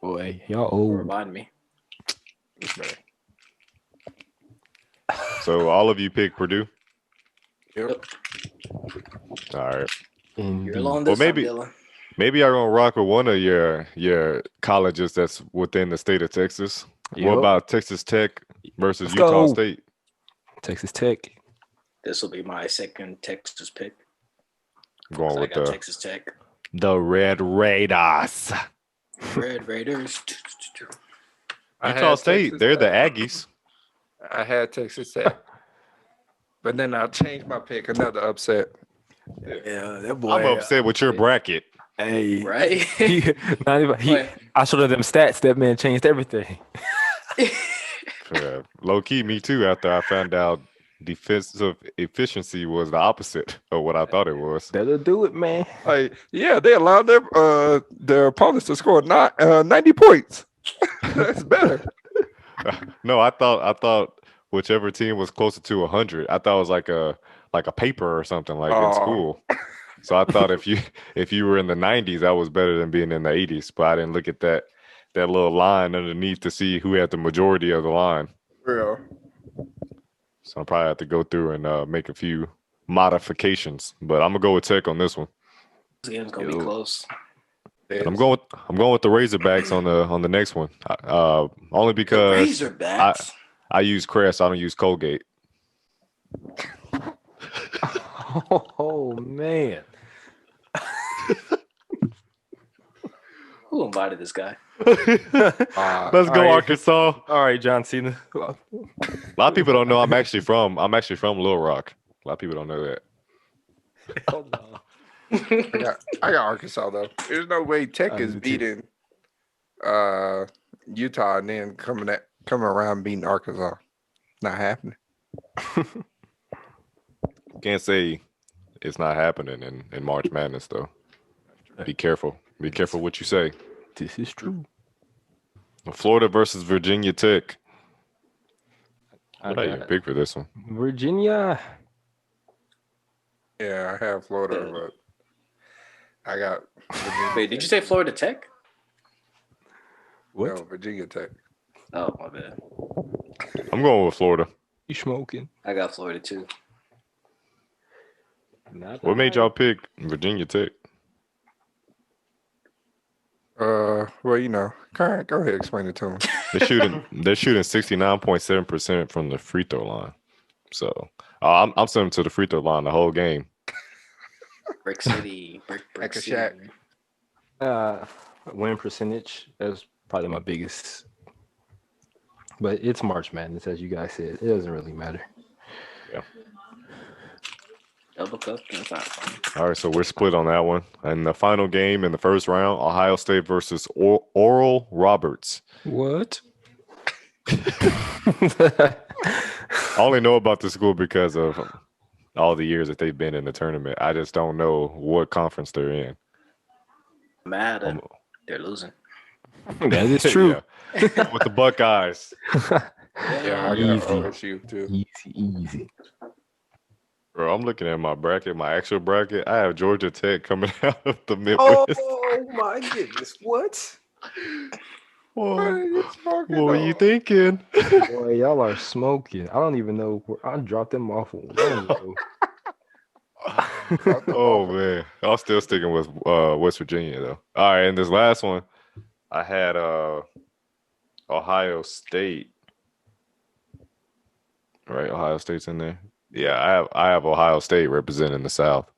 Boy, y'all old. Remind me. this man. So all of you pick Purdue. Yep. All right. You're alone Well, this time, Dylan. maybe I'm gonna rock with one of your colleges that's within the state of Texas. What Yep. about Texas Tech versus Let's Utah go. State? Texas Tech. This will be my second Texas pick. I'm going I with got Texas Tech. the Red Raiders. Red Raiders. I Utah had State, Texas they're the Tech. Aggies. I had Texas Tech. But then I changed my pick. Another upset. Yeah, that boy. I'm upset with your bracket. Hey. Right? Not even, I showed them stats. That man changed everything. Low key, me too. After I found out defensive efficiency was the opposite of what I thought it was. That'll do it, man. Like, yeah, they allowed their opponents to score 90 points. That's better. No, I thought whichever team was closer to 100. I thought it was like a paper or something like in school. So I thought if you were in the 90s, that was better than being in the 80s. But I didn't look at that little line underneath to see who had the majority of the line. Real. So I'll probably have to go through and make a few modifications. But I'm gonna go with Tech on this one. This game's gonna be close. And I'm going with the Razorbacks on the next one. Only because The Razorbacks. I use Crest. I don't use Colgate. Oh man. Who invited this guy? Let's go, right. Arkansas. All right, John Cena. A lot of people don't know I'm actually from Little Rock. A lot of people don't know that. Hold on. I got Arkansas though. There's no way Tech is beating Utah and then coming around beating Arkansas. Not happening. Can't say it's not happening in March Madness though. Be careful. Be careful what you say. This is true. Florida versus Virginia Tech. What I are you got pick for this one? Virginia. Yeah, I have Florida, but I got Virginia Wait, did you say Florida Tech? What? No, Virginia Tech. Oh, my bad. I'm going with Florida. You smoking? I got Florida too. Not What made y'all pick Virginia Tech? Well, you know, Karen, go ahead, explain it to him. They're shooting 69.7% from the free throw line. So I'm sending them to the free throw line the whole game. Brick City, Brick Like a City. Shaq. Win percentage. That's probably my biggest. But it's March Madness, as you guys said. It doesn't really matter. Yeah. Double cup inside. All right, so we're split on that one. And the final game in the first round, Ohio State versus Oral Roberts. What? I only know about the school because of all the years that they've been in the tournament. I just don't know what conference they're in. Mad at they're losing. That is true. Yeah. With the Buckeyes. Yeah, I got Easy. OSU too. Easy. Bro, I'm looking at my bracket, my actual bracket. I have Georgia Tech coming out of the Midwest. Oh my goodness. What? What are you smoking What were you on? thinking? Boy, y'all are smoking. I don't even know where I dropped them off. Oh man, I'm still sticking with West Virginia though. All right, and this last one, I had Ohio State. Right, Ohio State's in there. Yeah, I have Ohio State representing the South.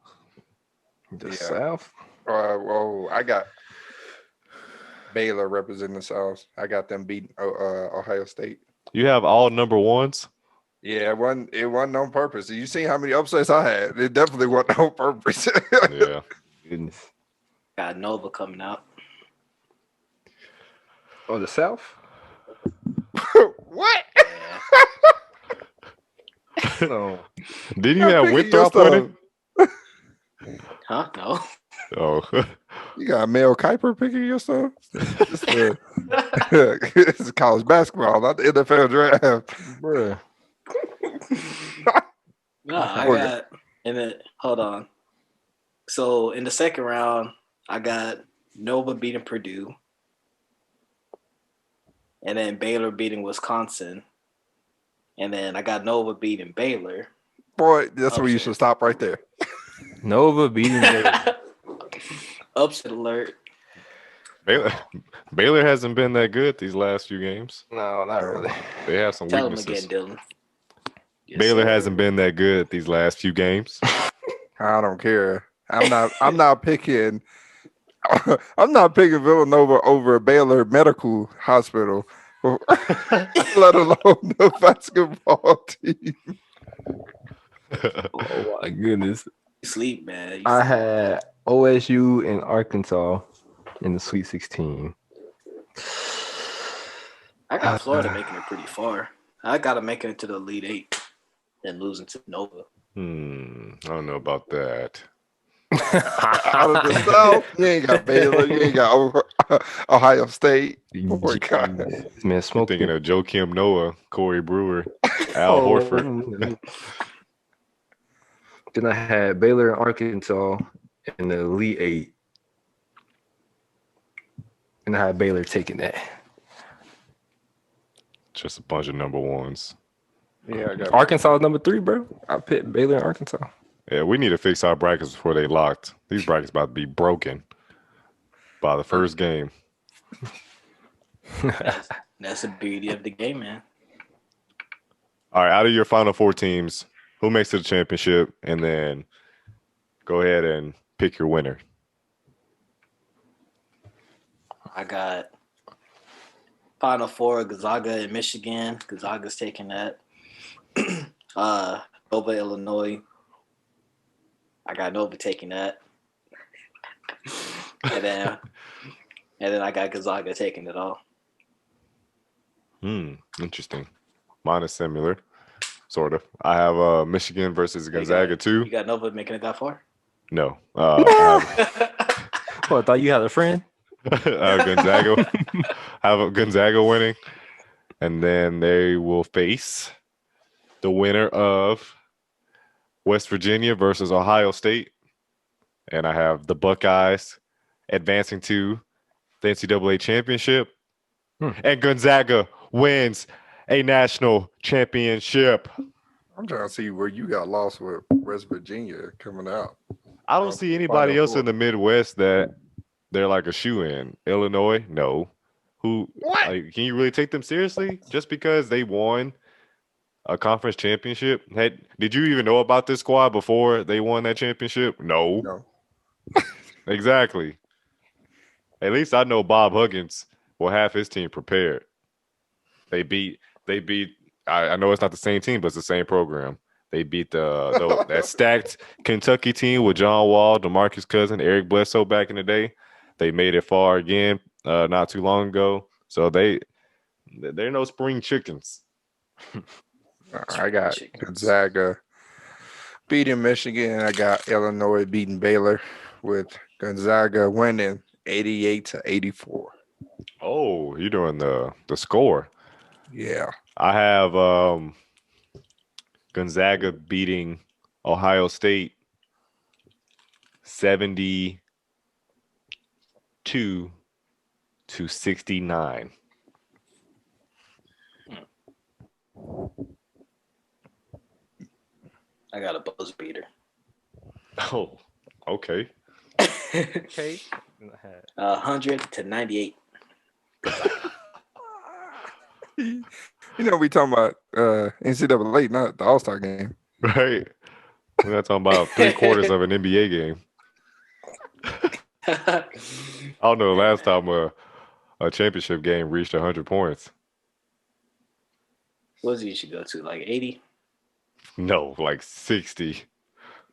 The Yeah. South? Well, I got Baylor representing the South. I got them beating Ohio State. You have all number ones. Yeah, it wasn't on purpose. You see how many upsets I had? It definitely wasn't on purpose. Yeah. Goodness. Got Nova coming out. Oh, the South? What? No. Didn't you I'm have picking Winthrop your winning? Huh? No. Oh, You got Mel Kiper picking your stuff? It's college basketball, not the NFL draft. Bruh. No, I Okay. got and then hold on. So in the second round, I got Nova beating Purdue. And then Baylor beating Wisconsin. And then I got Nova beating Baylor. Boy, that's where you Upset. should stop right there. Nova beating Baylor. Upset alert. Baylor hasn't been that good these last few games. No, not really. They have some Tell him weaknesses. again, Dylan. Yes, Baylor sir. hasn't been that good these last few games. I don't care. I'm not picking Villanova over Baylor Medical Hospital, let alone the basketball team. Oh my goodness. You sleep, man. You I sleep. had OSU and Arkansas in the Sweet 16. I got Florida making it pretty far. I got them making it to the Elite Eight and losing to Nova. I don't know about that. Out of the South, you ain't got Baylor, you ain't got Ohio State. Poor guy. Man, I'm smoking. thinking of Joe Kim Noah, Corey Brewer, Al Horford. Then I had Baylor and Arkansas in the Elite Eight. And I had Baylor taking that. Just a bunch of number ones. Yeah, I got Arkansas is number 3, bro. I picked Baylor and Arkansas. Yeah, we need to fix our brackets before they locked. These brackets about to be broken by the first game. That's the beauty of the game, man. All right, out of your final 4 teams, who makes it to the championship? And then go ahead and pick your winner. I got Final Four, Gonzaga and Michigan. Gonzaga's taking that. Nova, Illinois. I got Nova taking that. and then I got Gonzaga taking it all. Interesting. Mine is similar, sort of. I have Michigan versus Gonzaga too. You got Nova making it that far? No. Oh, I thought you had a friend. Gonzaga. Have Gonzaga winning, and then they will face the winner of West Virginia versus Ohio State, and I have the Buckeyes advancing to the NCAA championship, and Gonzaga wins a national championship. I'm trying to see where you got lost with West Virginia coming out. I don't see anybody Final else four. in the Midwest that they're like a shoe in. Illinois, no. Who? What? Like, can you really take them seriously just because they won a conference championship? Did you even know about this squad before they won that championship? No. No. Exactly. At least I know Bob Huggins will have his team prepared. They beat. I know it's not the same team, but it's the same program. They beat that stacked Kentucky team with John Wall, DeMarcus Cousins, Eric Bledsoe back in the day. They made it far again not too long ago. So they're no spring chickens. I got Gonzaga beating Michigan. I got Illinois beating Baylor with Gonzaga winning 88-84. Oh, you're doing the score. Yeah. I have Gonzaga beating Ohio State 72-69. I got a buzz beater. Oh, okay. Okay. 100-98. You know, we talking about NCAA, not the All-Star game. Right. We're not talking about 3/4 of an NBA game. I don't know the last time a championship game reached 100 points. What does it usually go to? Like 80? No, like 60.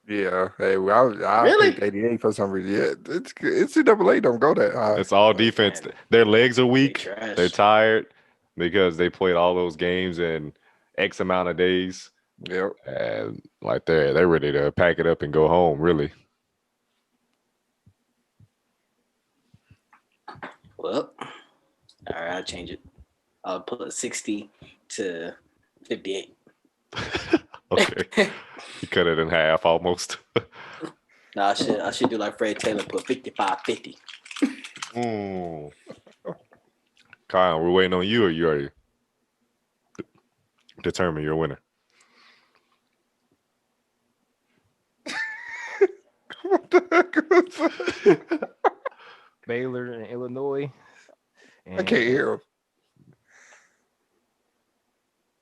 Yeah. Hey, well, I Really? picked 88 for some reason. Yeah, it's NCAA don't go that high. It's all defense. man. Their legs are They weak. trash. They're tired because they played all those games in X amount of days. Yep. And like they're ready to pack it up and go home, really. Well, all right, I'll change it. I'll put 60-58. Okay. You cut it in half almost. No, I should do like Fred Taylor, put 55-50. Kyle, we're waiting on you, or you already determine your winner? What the heck was that? Baylor and Illinois. I can't hear him.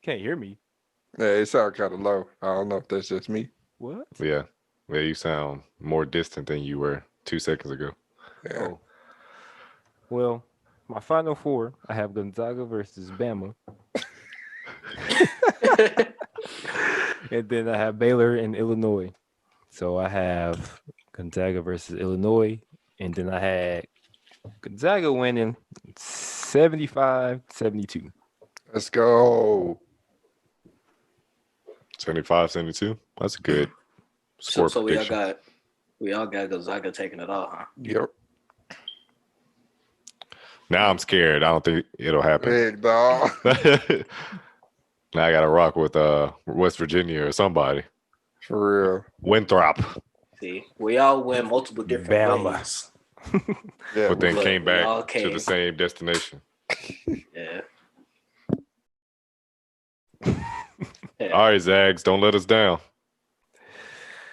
Can't hear me. Yeah, it sounds kind of low. I don't know if that's just me. What? Yeah. Yeah, you sound more distant than you were 2 seconds ago. Yeah. Oh. Well, my final four, I have Gonzaga versus Bama. And then I have Baylor and Illinois. So I have Gonzaga versus Illinois. And then I had Gonzaga winning 75-72. Let's go. 75-72. That's a good score So prediction. we all got Gonzaga taking it all, huh? Yep. Now I'm scared. I don't think it'll happen. Big dog. Now I got to rock with West Virginia or somebody. For real. Winthrop. See, we all went multiple different Bama. ways. Yeah. But then But came we back all to came. the same destination. Yeah. All right, Zags, don't let us down.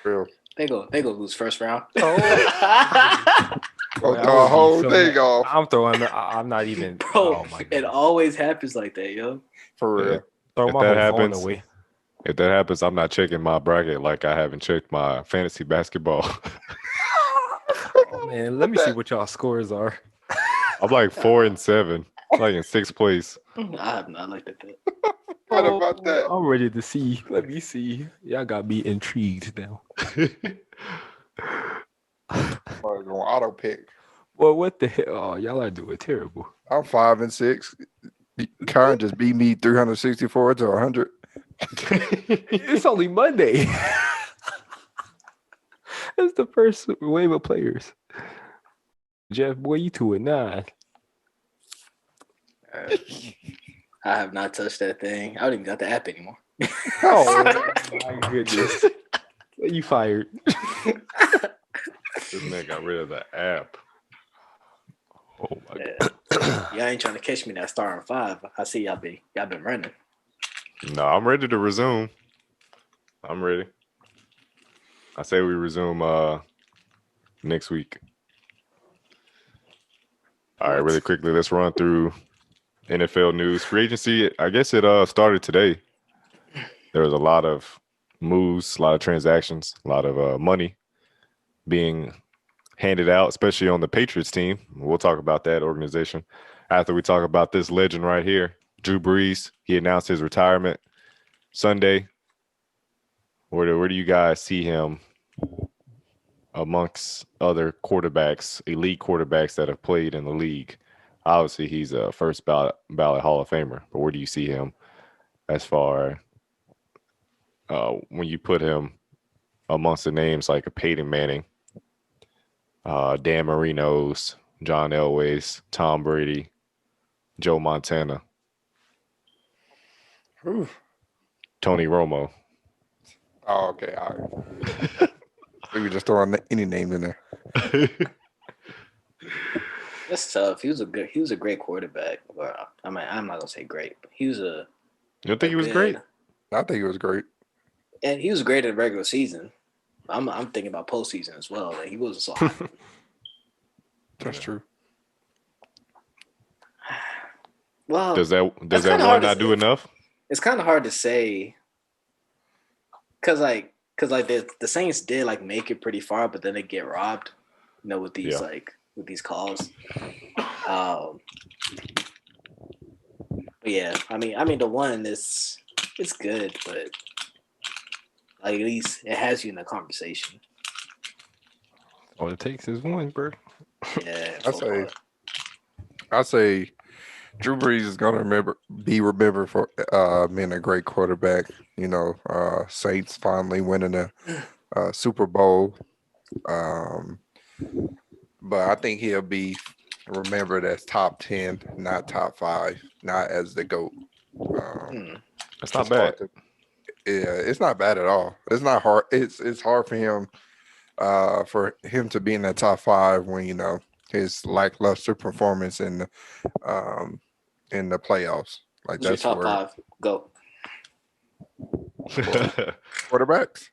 For real. They go lose first round. Oh, Well, I throw a would be whole so thing mad. off. I'm not even. Bro, Oh my it God. always happens like that, yo. For real. Throw If my that whole phone happens- away. If that happens, I'm not checking my bracket like I haven't checked my fantasy basketball. Oh, man, let me see what y'all scores are. I'm like 4-7, like in 6th place. I have not looked at that. What about that? I'm ready to see. Let me see. Y'all got me intrigued now. I'm going auto pick. Well, what the hell? Oh, y'all are doing terrible. I'm 5-6. Karen just beat me 364 to 100. It's only Monday. It's the first wave of players. Jeff, boy, you 2-9. I have not touched that thing. I don't even got the app anymore. Oh my goodness. You fired. This man got rid of the app. Oh my Yeah. god. Y'all ain't trying to catch me that star in 5. I see y'all been running. No, I'm ready to resume. I'm ready. I say we resume next week. All right, really quickly, let's run through NFL news. Free agency, I guess it started today. There was a lot of moves, a lot of transactions, a lot of money being handed out, especially on the Patriots team. We'll talk about that organization after we talk about this legend right here, Drew Brees. He announced his retirement Sunday. Where do you guys see him amongst other quarterbacks, elite quarterbacks that have played in the league? Obviously, he's a first ballot Hall of Famer, but where do you see him as far when you put him amongst the names like a Peyton Manning, Dan Marino's, John Elway's, Tom Brady, Joe Montana, Ooh. Tony Romo? Oh, okay. All right. We were just throwing any names in there. That's tough. He was a great quarterback. Well, I mean, I'm not gonna say great, but he was a. You don't think he was good- great? I think it was great. And he was great in the regular season. I'm thinking about postseason as well. Like, he wasn't so hot. That's true. Well, Does that kinda one hard to not do say. enough? It's kind of hard to say, cause the Saints did like make it pretty far, but then they get robbed, with these with these calls. But yeah, I mean the one is it's good, but like, at least it has you in the conversation. All it takes is one, bro. Yeah, I say Drew Brees is gonna be remembered for being a great quarterback. Saints finally winning a Super Bowl. But I think he'll be remembered as top 10, not top 5, not as the GOAT. That's not It's hard bad. Yeah, it's not bad at all. It's not hard. It's hard for him to be in that top 5 when his lackluster performance in the playoffs. Like, who's your that's top where 5? Go. quarterbacks.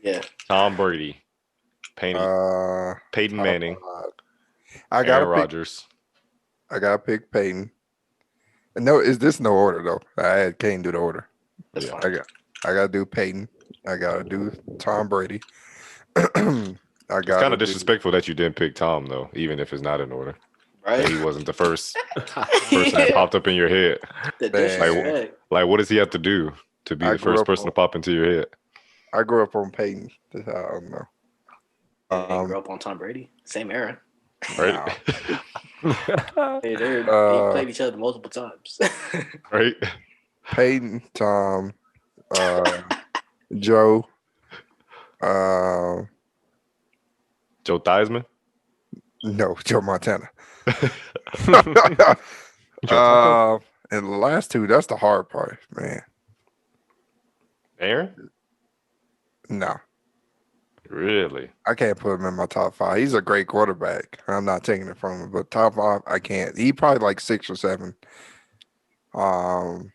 Yeah. Tom Brady, Peyton Top Manning, 5. I Aaron gotta pick. Rodgers. I gotta pick Peyton. No, is this no order though? I can't do the order. That's Yeah. fine. I gotta do Peyton. I gotta do Tom Brady. I It's gotta kind of do disrespectful that you didn't pick Tom though, even if it's not in order. Right? That he wasn't the first person that popped up in your head. The Man. disrespect. Like, what does he have to do to be I the grew first up person to on- pop into your head? I grew up on Peyton. I don't know. They grew up on Tom Brady. Same era. Right? They played each other multiple times. Right? Peyton, Tom, Joe, Joe Theismann? no, Joe Montana. Joe And the last two, that's the hard part, man. Aaron? No, Really? I can't put him in my top 5. He's a great quarterback. I'm not taking it from him, but top 5, I can't. He probably like 6 or 7. Dang.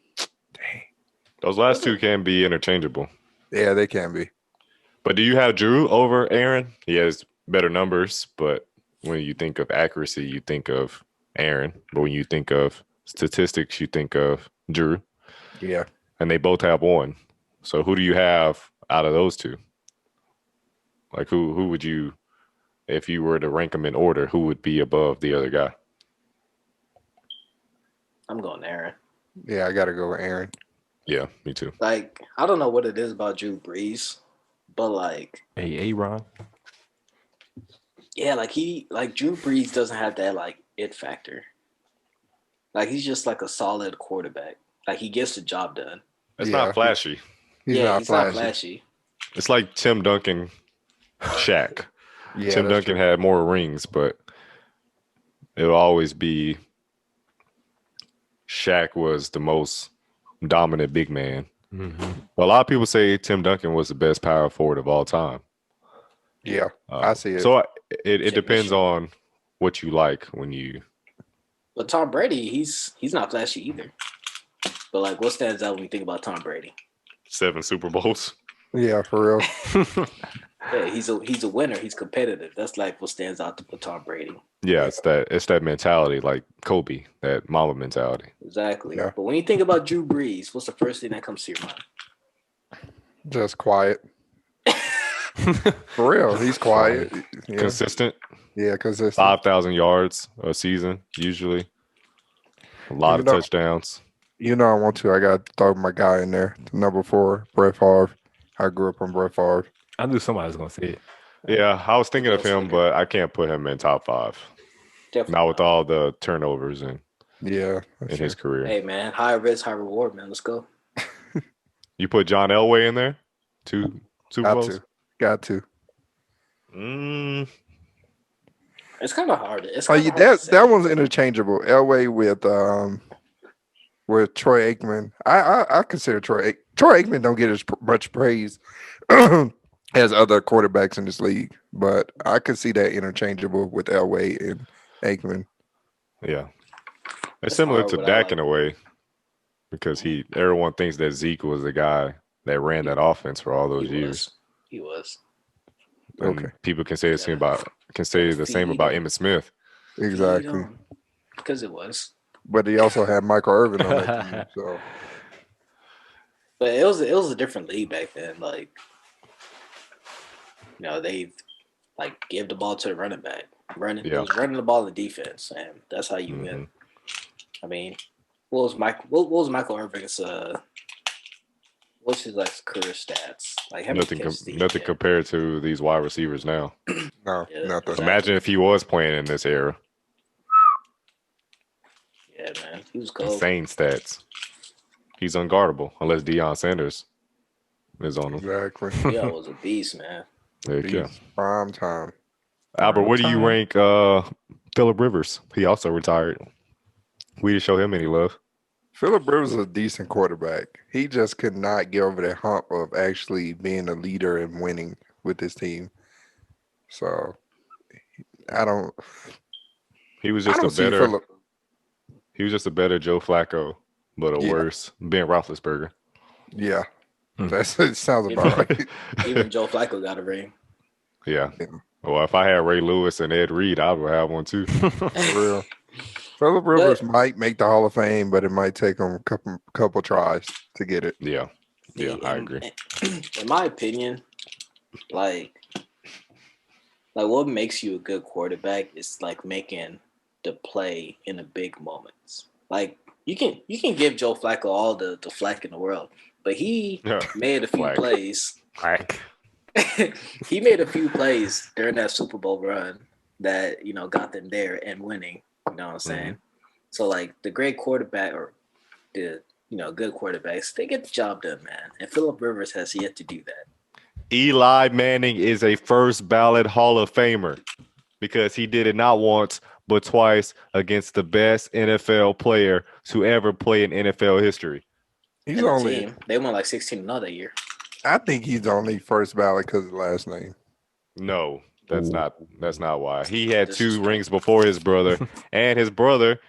Those last two can be interchangeable. Yeah, they can be. But do you have Drew over Aaron? He has better numbers, but when you think of accuracy, you think of Aaron. But when you think of statistics, you think of Drew. Yeah. And they both have one. So who do you have out of those two? Like, who would you, if you were to rank them in order, who would be above the other guy? I'm going Aaron. Yeah, I got to go with Aaron. Yeah, me too. Like, I don't know what it is about Drew Brees, but like, Hey, Ron. yeah, like Drew Brees doesn't have that like it factor. Like, he's just like a solid quarterback. Like, he gets the job done. It's Yeah. not flashy. He's Not flashy. It's like Tim Duncan, Shaq. Yeah, Tim that's Duncan true. had more rings, but it'll always be Shaq was the most dominant big man. A lot of people say Tim Duncan was the best power forward of all time. Yeah, I see it. So it depends Submission. on what you like when you. But Tom Brady, he's not flashy either. But like, what stands out when you think about Tom Brady? 7 Super Bowls. Yeah, for real. Yeah, he's a winner. He's competitive. That's like what stands out with Tom Brady. Yeah, it's that mentality, like Kobe, that Mamba mentality. Exactly. Yeah. But when you think about Drew Brees, what's the first thing that comes to your mind? Just quiet. For real, he's quiet. Yeah, Consistent, yeah, consistent. 5,000 yards a season usually, a lot of touchdowns. You know, I want to. I got to throw my guy in there. Number 4, Brett Favre. I grew up on Brett Favre. I knew somebody was gonna say it. Yeah, I was thinking of him, Slicker. but I can't put him in top 5. Definitely Not with all the turnovers in Yeah, his career. Hey man, high risk, high reward, man. Let's go. You put John Elway in there? 2 Super Bowls? got to. It's kind of hard. It's Oh, kinda yeah, hard to say. that one's interchangeable. Elway with Troy Aikman. I consider Troy Aikman don't get as much praise as other quarterbacks in this league, but I could see that interchangeable with Elway and Aikman. Yeah. It's It's similar hard to without, Dak like- in a way because everyone thinks that Zeke was the guy that ran that offense for all those years. He was. And Okay. people can say the same about Emmitt Smith. Exactly. Because it was. But he also had Michael Irvin on that team. So But it was a different league back then. Like, they like give the ball to the running back. It was running the ball in defense, and that's how you win. I mean, what was Michael Irvin's what's his like career stats? Like how many catches did he Nothing get? compared to these wide receivers now. no, Yeah, nothing. exactly. Imagine if he was playing in this era. Yeah, man, he was cold. Insane stats. He's unguardable unless Deion Sanders is on him. Exactly. Yeah, was a beast, man. There you go. Prime time. Albert, where do you Time. rank Phillip Rivers? He also retired. We didn't show him any love. Phillip Rivers is a decent quarterback. He just could not get over that hump of actually being a leader and winning with his team. So I don't. He was I just don't a see better. Phillip. He was just a better Joe Flacco, but a Yeah. worse Ben Roethlisberger. Yeah, it sounds about right. Even Joe Flacco got a ring. Yeah. Yeah. Well, if I had Ray Lewis and Ed Reed, I would have one too. For real. Phillip Rivers might make the Hall of Fame, but it might take him a couple tries to get it. Yeah. Yeah, I In- agree. In my opinion, like what makes you a good quarterback is like making the play in the big moments. Like you can give Joe Flacco all the flack in the world, but he made a few Flack. plays. Like, He made a few plays during that Super Bowl run that got them there and winning. You know what I'm saying? So like the great quarterback or the good quarterbacks, they get the job done, man. And Phillip Rivers has yet to do that. Eli Manning is a first ballot Hall of Famer because he did it not once, but twice against the best NFL player to ever play in NFL history. He's And the only. team, they won like 16-0 that year. I think he's only first ballot because of the last name. No, that's not why. He had This 2 is- rings before his brother, and his brother,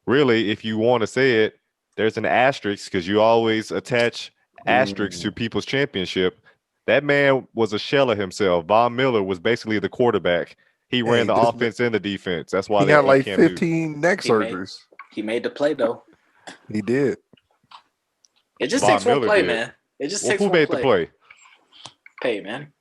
really, if you want to say it, there's an asterisk because you always attach asterisks to people's championship. That man was a shell of himself. Von Miller was basically the quarterback. He ran the this offense and the defense. That's why He had like can't do- 15 neck He made- surgeries. He made the play though. He did. It just Von takes one Miller play, did. man. It just Well, takes who one made play. the play? Hey, man.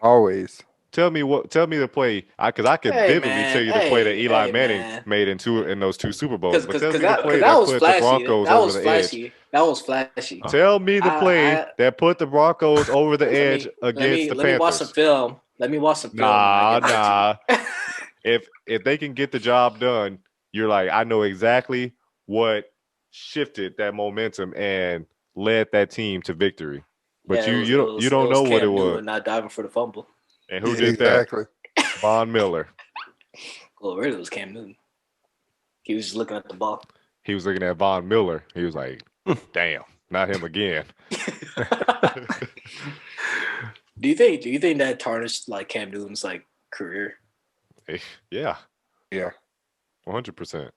Always. Tell me the play, because I can Hey, vividly man. tell you the play that Hey, Eli hey, Manning man. made in those 2 Super Bowls. But tell me the that play that was put flashy. the Broncos That over was the flashy. edge. That was flashy. Tell me the play I- that put the Broncos over the edge Let against the me watch some Panthers. film. Let me watch some film. and I'll get back to you. If they can get the job done, you're like, I know exactly what shifted that momentum and led that team to victory. But Yeah, you don't know what it Cam was. Newton not diving for the fumble. And who Yeah, did exactly. that? Von Miller. Well, really, it was Cam Newton. He was just looking at the ball. He was looking at Von Miller. He was like, "Damn, not him again." Do you think that tarnished like Cam Newton's like career? Yeah, Yeah. 100%.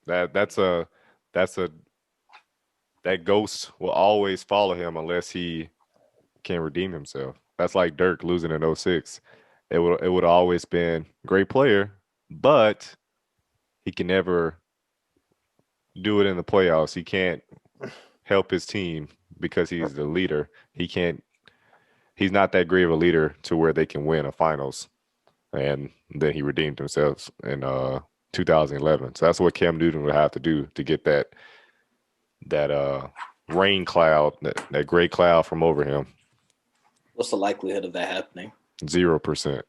That's a that ghost will always follow him unless he can redeem himself. That's like Dirk losing in '06. It would always been great player, but he can never do it in the playoffs. He can't help his team because he's the leader. He's not that great of a leader to where they can win a finals. And then he redeemed himself in 2011. So that's what Cam Newton would have to do to get that rain cloud, that gray cloud from over him. What's the likelihood of that happening? 0%.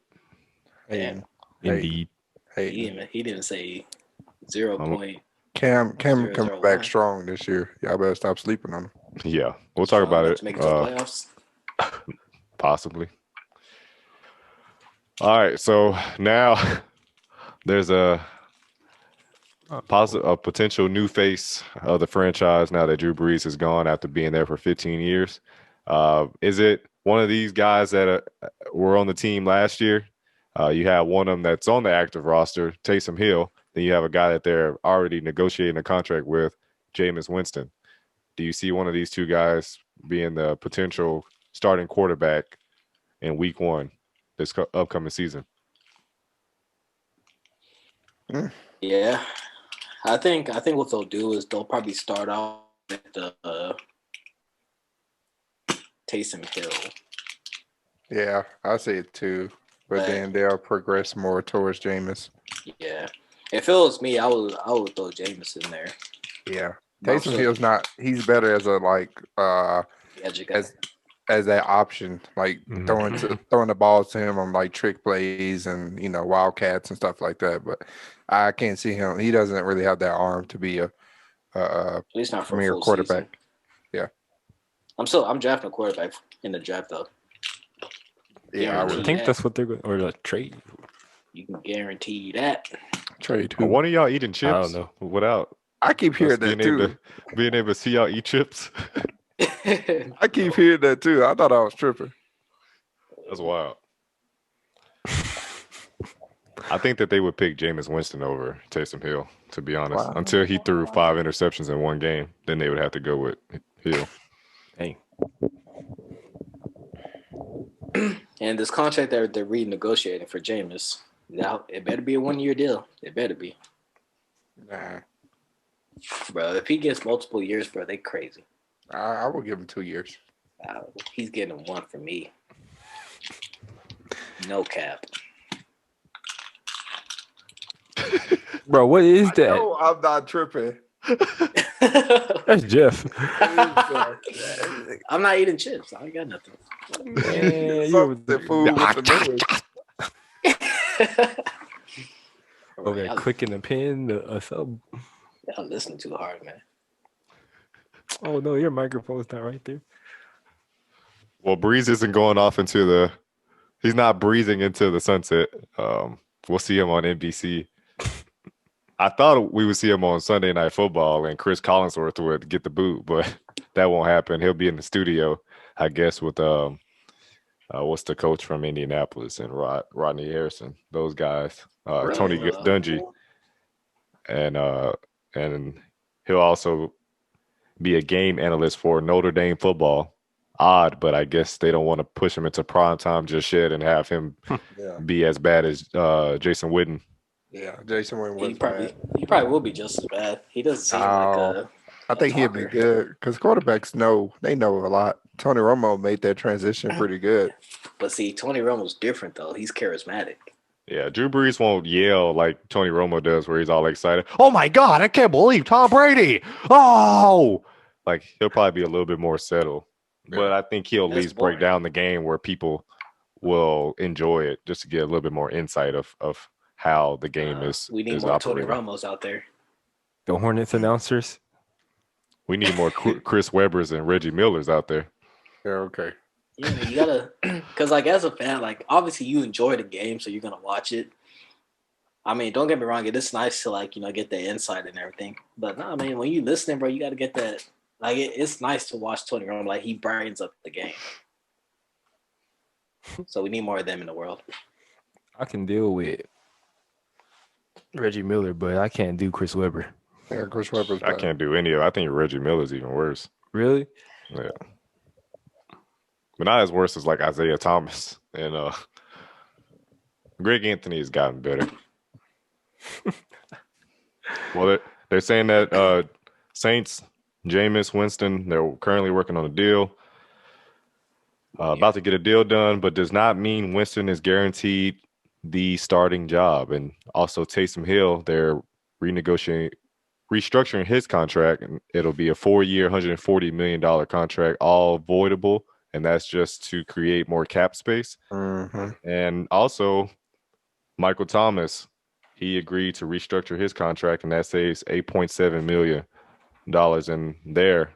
Damn. Indeed. He didn't say 0 point. Cam 0.001. coming back strong this year. Y'all better stop sleeping on him. Yeah, we'll talk about it. To make it to the playoffs. Possibly. All right, so now there's a potential new face of the franchise now that Drew Brees is gone after being there for 15 years. Is it one of these guys that were on the team last year? You have one of them that's on the active roster, Taysom Hill. Then you have a guy that they're already negotiating a contract with, Jameis Winston. Do you see one of these two guys being the potential starting quarterback in Week 1 this upcoming season? Yeah, I think what they'll do is they'll probably start out with Taysom Hill. Yeah, I say it too. But then they'll progress more towards Jameis. Yeah. If it was me, I would throw Jameis in there. Yeah. Taysom Hill's he's better as a as that option, like throwing the balls to him on like trick plays and wildcats and stuff like that. But I can't see him. He doesn't really have that arm to be a at least not for premier a full quarterback. Season. Yeah. I'm drafting a quarterback in the draft though. Yeah, I think that's what they're going or the trade. You can guarantee that. Trade who? One of y'all eating chips? I don't know. Without I keep hearing that too. Being able to see y'all eat chips. I keep hearing that too. I thought I was tripping. That's wild. I think that they would pick Jameis Winston over Taysom Hill, to be honest. Wow. Until he threw 5 interceptions in one game, then they would have to go with Hill. Hey. And this contract that they're renegotiating for Jameis, now it better be a 1-year deal. It better be. Nah. Bro, if he gets multiple years, bro, they crazy. I will give him 2 years. He's getting 1 from me. No cap. Bro, what is that? No, I'm not tripping. That's Jeff. I'm not eating chips. I ain't got nothing. Man, you the food with the okay, clicking the pen or something. Y'all listening too hard, man. Oh no, your microphone's not right there. Well, Breeze isn't going off into he's not breezing into the sunset. We'll see him on NBC. I thought we would see him on Sunday Night Football and Chris Collinsworth would get the boot, but that won't happen. He'll be in the studio, I guess, with what's the coach from Indianapolis and Rodney Harrison, those guys, Tony Dungy, and he'll also be a game analyst for Notre Dame football. Odd, but I guess they don't want to push him into prime time just yet and have him be as bad as Jason Witten. Yeah, Jason Witten was bad. He probably will be just as bad. He doesn't seem like I think he'll be good because quarterbacks know a lot. Tony Romo made that transition pretty good. But see, Tony Romo's different though. He's charismatic. Yeah, Drew Brees won't yell like Tony Romo does, where he's all excited. Oh my God, I can't believe Tom Brady! Oh, like he'll probably be a little bit more settled. Yeah. But I think he'll at least break down the game where people will enjoy it, just to get a little bit more insight of how the game is. We need more operating. Tony Romos out there. The Hornets announcers. We need more Chris Webbers and Reggie Millers out there. Yeah, okay. Yeah, you gotta, because like as a fan, like obviously you enjoy the game, so you're gonna watch it. I mean, don't get me wrong. It is nice to like get the insight and everything. But no, I mean, when you listening, bro, you got to get that. Like, it's nice to watch Tony Romo. Like, he brightens up the game. So we need more of them in the world. I can deal with Reggie Miller, but I can't do Chris Webber. Yeah, Chris Webber's I bad. can't do any of it. I think Reggie Miller's even worse. Really? Yeah. But not as worse as like Isaiah Thomas. And Greg Anthony has gotten better. Well, they're saying that Saints, Jameis Winston, they're currently working on a deal. About to get a deal done, but does not mean Winston is guaranteed the starting job. And also Taysom Hill, they're restructuring his contract, and it'll be a 4-year, $140 million contract, all voidable, and that's just to create more cap space. Mm-hmm. And also, Michael Thomas, he agreed to restructure his contract, and that saves $8.7 million in their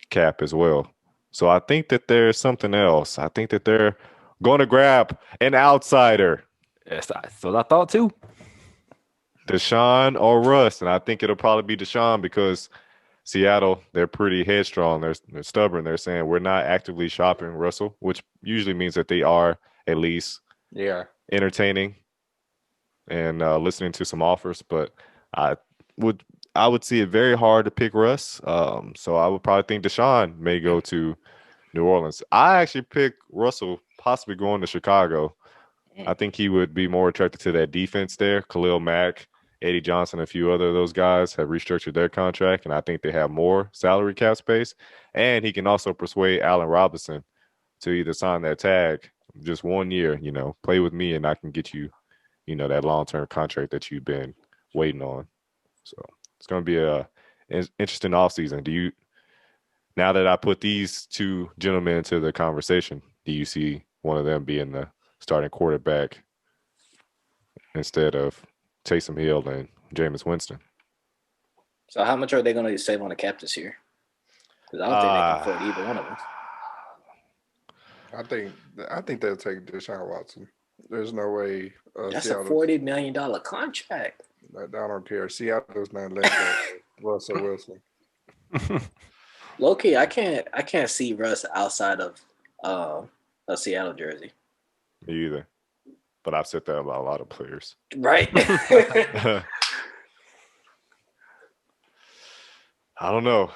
cap as well. So I think that there's something else. I think that they're going to grab an outsider. That's what I thought too. Deshaun or Russ, and I think it'll probably be Deshaun because Seattle, they're pretty headstrong. They're stubborn. They're saying we're not actively shopping Russell, which usually means that they are at least entertaining and listening to some offers. But I would see it very hard to pick Russ. So I would probably think Deshaun may go to New Orleans. I actually picked Russell possibly going to Chicago. I think he would be more attracted to that defense there. Khalil Mack, Eddie Johnson, a few other of those guys have restructured their contract, and I think they have more salary cap space. And he can also persuade Allen Robinson to either sign that tag just 1 year, play with me, and I can get you, that long-term contract that you've been waiting on. So it's going to be a interesting offseason. Now that I put these two gentlemen into the conversation, do you see one of them being the starting quarterback instead of Taysom Hill and Jameis Winston? So how much are they going to save on the cap this year? Because I don't think they can afford either one of them. I think they'll take Deshaun Watson. There's no way. That's a $40 million contract. I don't care. Seattle's not letting go Russell Wilson. Low key, I can't see Russ outside of a Seattle jersey. Me either. But I've said that about a lot of players. Right. I don't know.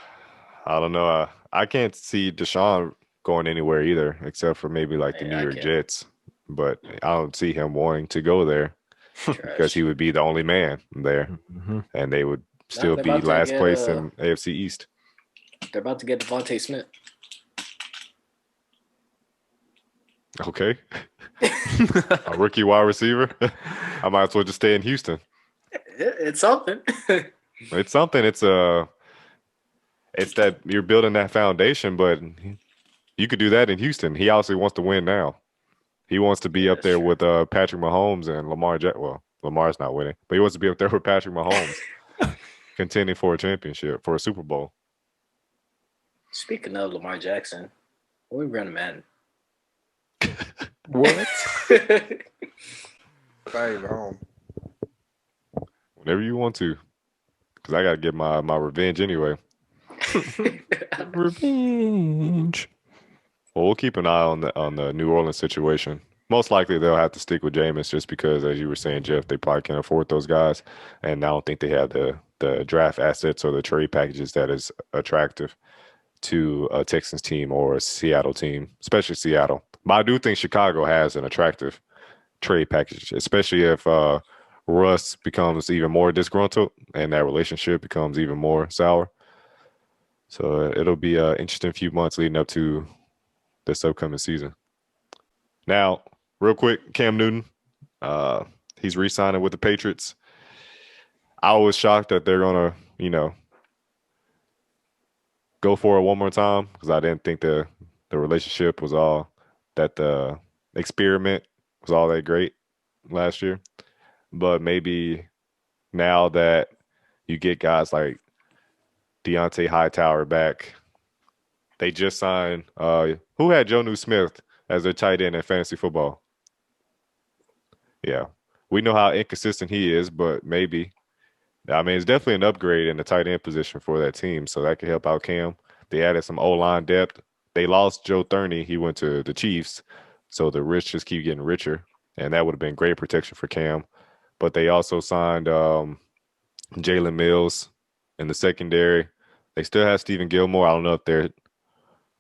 I can't see Deshaun going anywhere either, except for maybe like the New York Jets. But I don't see him wanting to go there because he would be the only man there, and they would still be last place in AFC East. They're about to get Devontae Smith. Okay. A rookie wide receiver. I might as well just stay in Houston. It's something. It's something. It's that you're building that foundation, but you could do that in Houston. He obviously wants to win now. He wants to be up there with Patrick Mahomes and Lamar Jackson. Well, Lamar's not winning, but he wants to be up there with Patrick Mahomes, contending for a championship, for a Super Bowl. Speaking of Lamar Jackson, we run Madden. What? I ain't home. Whenever you want to, because I got to get my revenge anyway. Revenge. Well, we'll keep an eye on the New Orleans situation. Most likely they'll have to stick with Jameis just because, as you were saying, Jeff, they probably can't afford those guys, and I don't think they have the draft assets or the trade packages that is attractive to a Texans team or a Seattle team, especially Seattle. But I do think Chicago has an attractive trade package, especially if Russ becomes even more disgruntled and that relationship becomes even more sour. So it'll be an interesting few months leading up to this upcoming season. Now, real quick, Cam Newton, he's re-signing with the Patriots. I was shocked that they're gonna, go for it one more time because I didn't think the relationship was all that the experiment was all that great last year. But maybe now that you get guys like Deontay Hightower back, they just signed who had Jonnu Smith as their tight end in fantasy football? Yeah. We know how inconsistent he is, but maybe. I mean, it's definitely an upgrade in the tight end position for that team, so that could help out Cam. They added some O-line depth. They lost Joe Thurney. He went to the Chiefs, so the rich just keep getting richer, and that would have been great protection for Cam. But they also signed Jalen Mills in the secondary. They still have Stephen Gilmore. I don't know if they're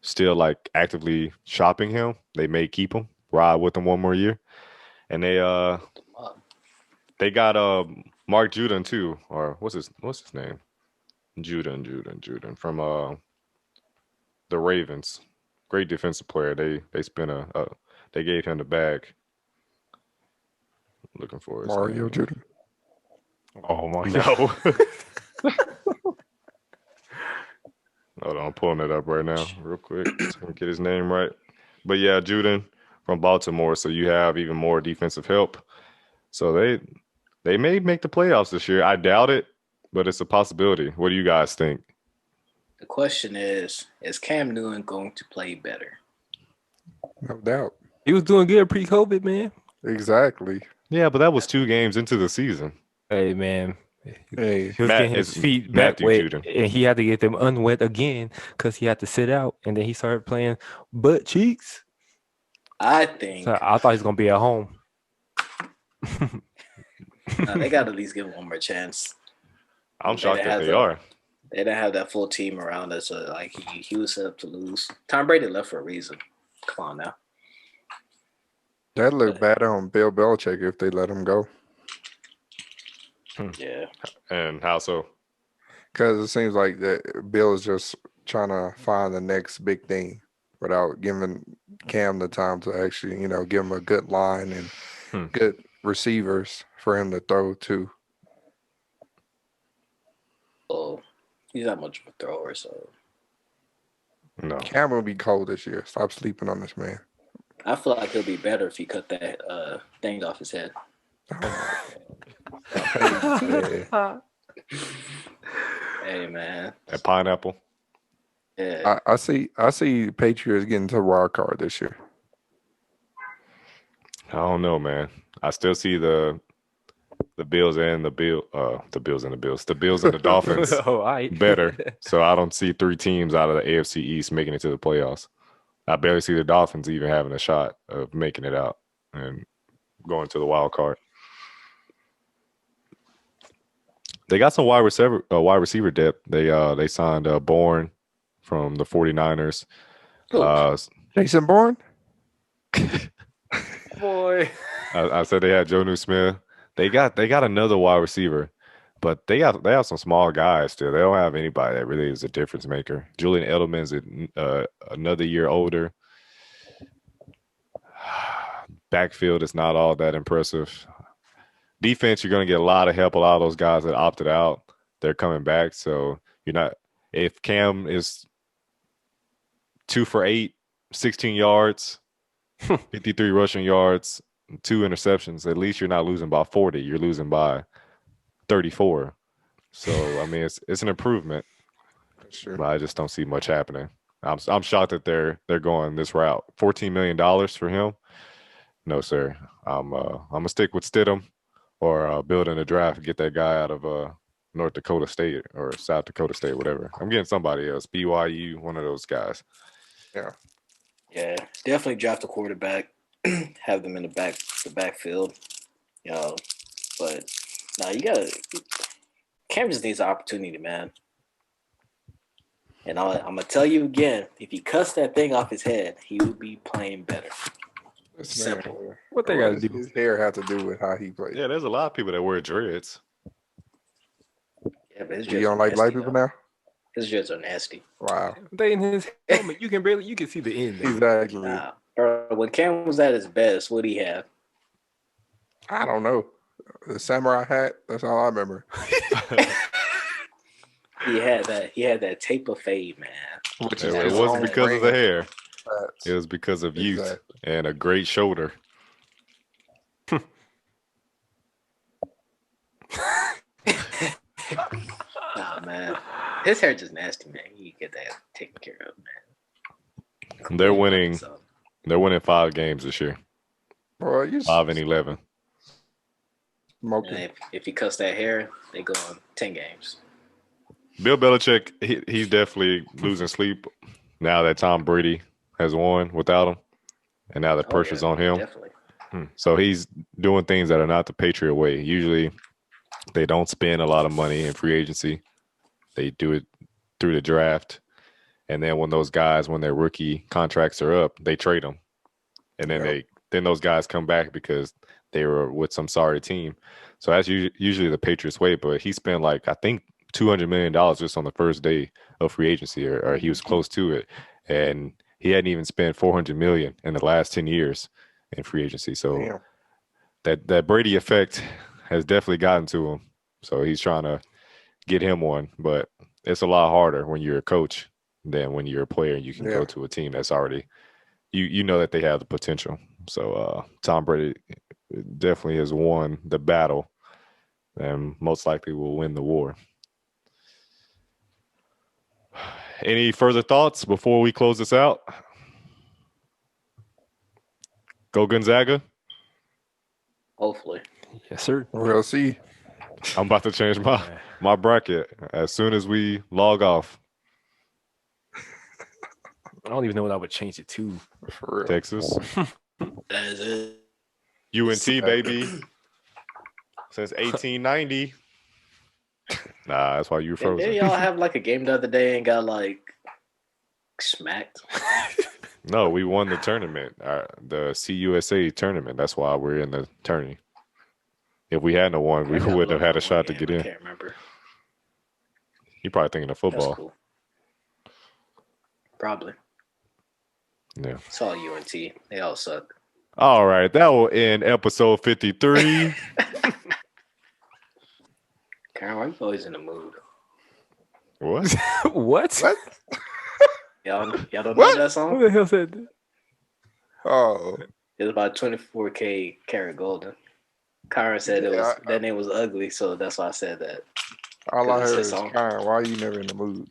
still like actively shopping him. They may keep him, ride with him one more year. And they got Mark Judon too, or what's his name? Judon from the Ravens. Great defensive player. They spent they gave him the bag. Looking for his Mario name. Judah. Oh my No. Hold on, I'm pulling it up right now, real quick. So I can get his name right. But yeah, Juden from Baltimore. So you have even more defensive help. So they may make the playoffs this year. I doubt it, but it's a possibility. What do you guys think? The question is Cam Newton going to play better? No doubt. He was doing good pre-COVID, man. Exactly. Yeah, but that was 2 games into the season. Hey, man. Hey, He was getting his feet back Matthew wet, Judon. and he had to get them unwet again because he had to sit out, and then he started playing butt cheeks. I think So I thought he was gonna be at home. they got to at least give him one more chance. I'm They shocked didn't that have they the- are. They didn't have that full team around us. So like he was set up to lose. Tom Brady left for a reason. Come on now. that look bad on Bill Belichick if they let him go. Yeah. And how so? Because it seems like that Bill is just trying to find the next big thing without giving Cam the time to actually, give him a good line and good receivers for him to throw to. Well, he's not much of a thrower, so No. Cam will be cold this year. Stop sleeping on this man. I feel like he'll be better if he cut that thing off his head. Yeah. Hey man. That pineapple. Yeah. I see Patriots getting to the wild card this year. I don't know, man. I still see the Bills and the Bills and the Dolphins Oh, all right. better. So I don't see 3 teams out of the AFC East making it to the playoffs. I barely see the Dolphins even having a shot of making it out and going to the wild card. They got some wide receiver depth. They signed Bourne from the 49ers. Jason Bourne? Boy. I said they had Jonnu Smith. They got another wide receiver, but they have some small guys still. They don't have anybody that really is a difference maker. Julian Edelman's another year older. Backfield is not all that impressive. Defense, you're going to get a lot of help. A lot of those guys that opted out, they're coming back. So you're not. If Cam is 2 for 8, 16 yards, 53 rushing yards, 2 interceptions, at least you're not losing by 40. You're losing by 34. So I mean, it's an improvement. Sure. But I just don't see much happening. I'm shocked that they're going this route. $14 million for him. No, sir. I'm gonna stick with Stidham or building a draft, get that guy out of North Dakota State or South Dakota State, whatever. I'm getting somebody else, BYU, one of those guys. Yeah. Yeah, definitely draft a quarterback, have them in the backfield, But now Cam just needs an opportunity, man. And I'm gonna tell you again, if he cuts that thing off his head, he will be playing better. Simple. What they got to do? His hair have to do with how he plays. Yeah, there's a lot of people that wear dreads. Yeah, but his You dreads don't are like black nasty, people though. now? His dreads are nasty. Wow. They in his helmet. You can see the end. Exactly. Nah, bro, when Cam was at his best, what did he have? I don't know. The samurai hat, that's all I remember. He had that tape of fade, man. Which It, is it his wasn't own because of the brand. hair. That's- It was because of youth Exactly. and a great shoulder. Nah, man. His hair just nasty, man. You get that taken care of, man. They're winning. So, They're winning 5 games this year. Boy, you 5 and 11. Smoking. And if he cuts that hair, they go on 10 games. Bill Belichick, he's definitely losing sleep now that Tom Brady has won without him, and now the pressure's on him. Definitely. So he's doing things that are not the Patriot way. Usually, they don't spend a lot of money in free agency. They do it through the draft, and then when those guys, when their rookie contracts are up, they trade them, and then those guys come back because they were with some sorry team. So that's usually the Patriots way. But he spent like I think $200 million just on the first day of free agency, or he was close to it, and he hadn't even spent $400 million in the last 10 years in free agency. So that Brady effect has definitely gotten to him. So he's trying to get him one, but it's a lot harder when you're a coach than when you're a player and you can go to a team that's already you know that they have the potential. So Tom Brady definitely has won the battle and most likely will win the war. Any further thoughts before we close this out? Go Gonzaga. Hopefully. Yes, sir. We'll see. I'm about to change my bracket as soon as we log off. I don't even know what I would change it to. For real. Texas. That is it. UNT, baby. Since 1890. Nah, that's why you were frozen. Didn't y'all have like a game the other day and got like smacked? No, we won the tournament, the CUSA tournament. That's why we're in the tourney. If we hadn't won, we wouldn't have had a shot to get in. I can't remember. You're probably thinking of football. That's cool. Probably. Yeah. It's all UNT. They all suck. All right, that will end episode 53. Karen, why are you always in the mood? What? What? Y'all don't What? know that song? Who the hell said that? Oh, It was about 24K Karat Golden. Karen said that name was ugly, so that's why I said that. all I It's heard his is, song. Karen, why are you never in the mood?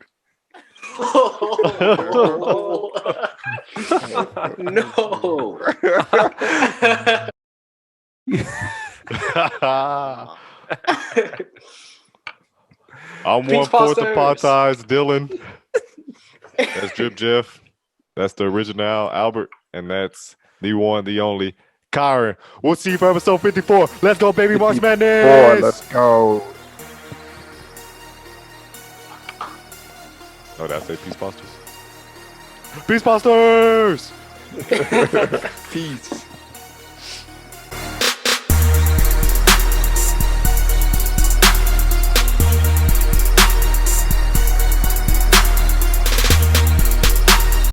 No. I'm Peace 1/4 the pot Posters. ties, Dylan. That's Drip Jeff. That's the original Albert. And that's the one, the only Kyron. We'll see you for episode 54. Let's go, baby. March Madness. Let's go. Oh, that's it. Peace Posters. Peace Posters. Peace.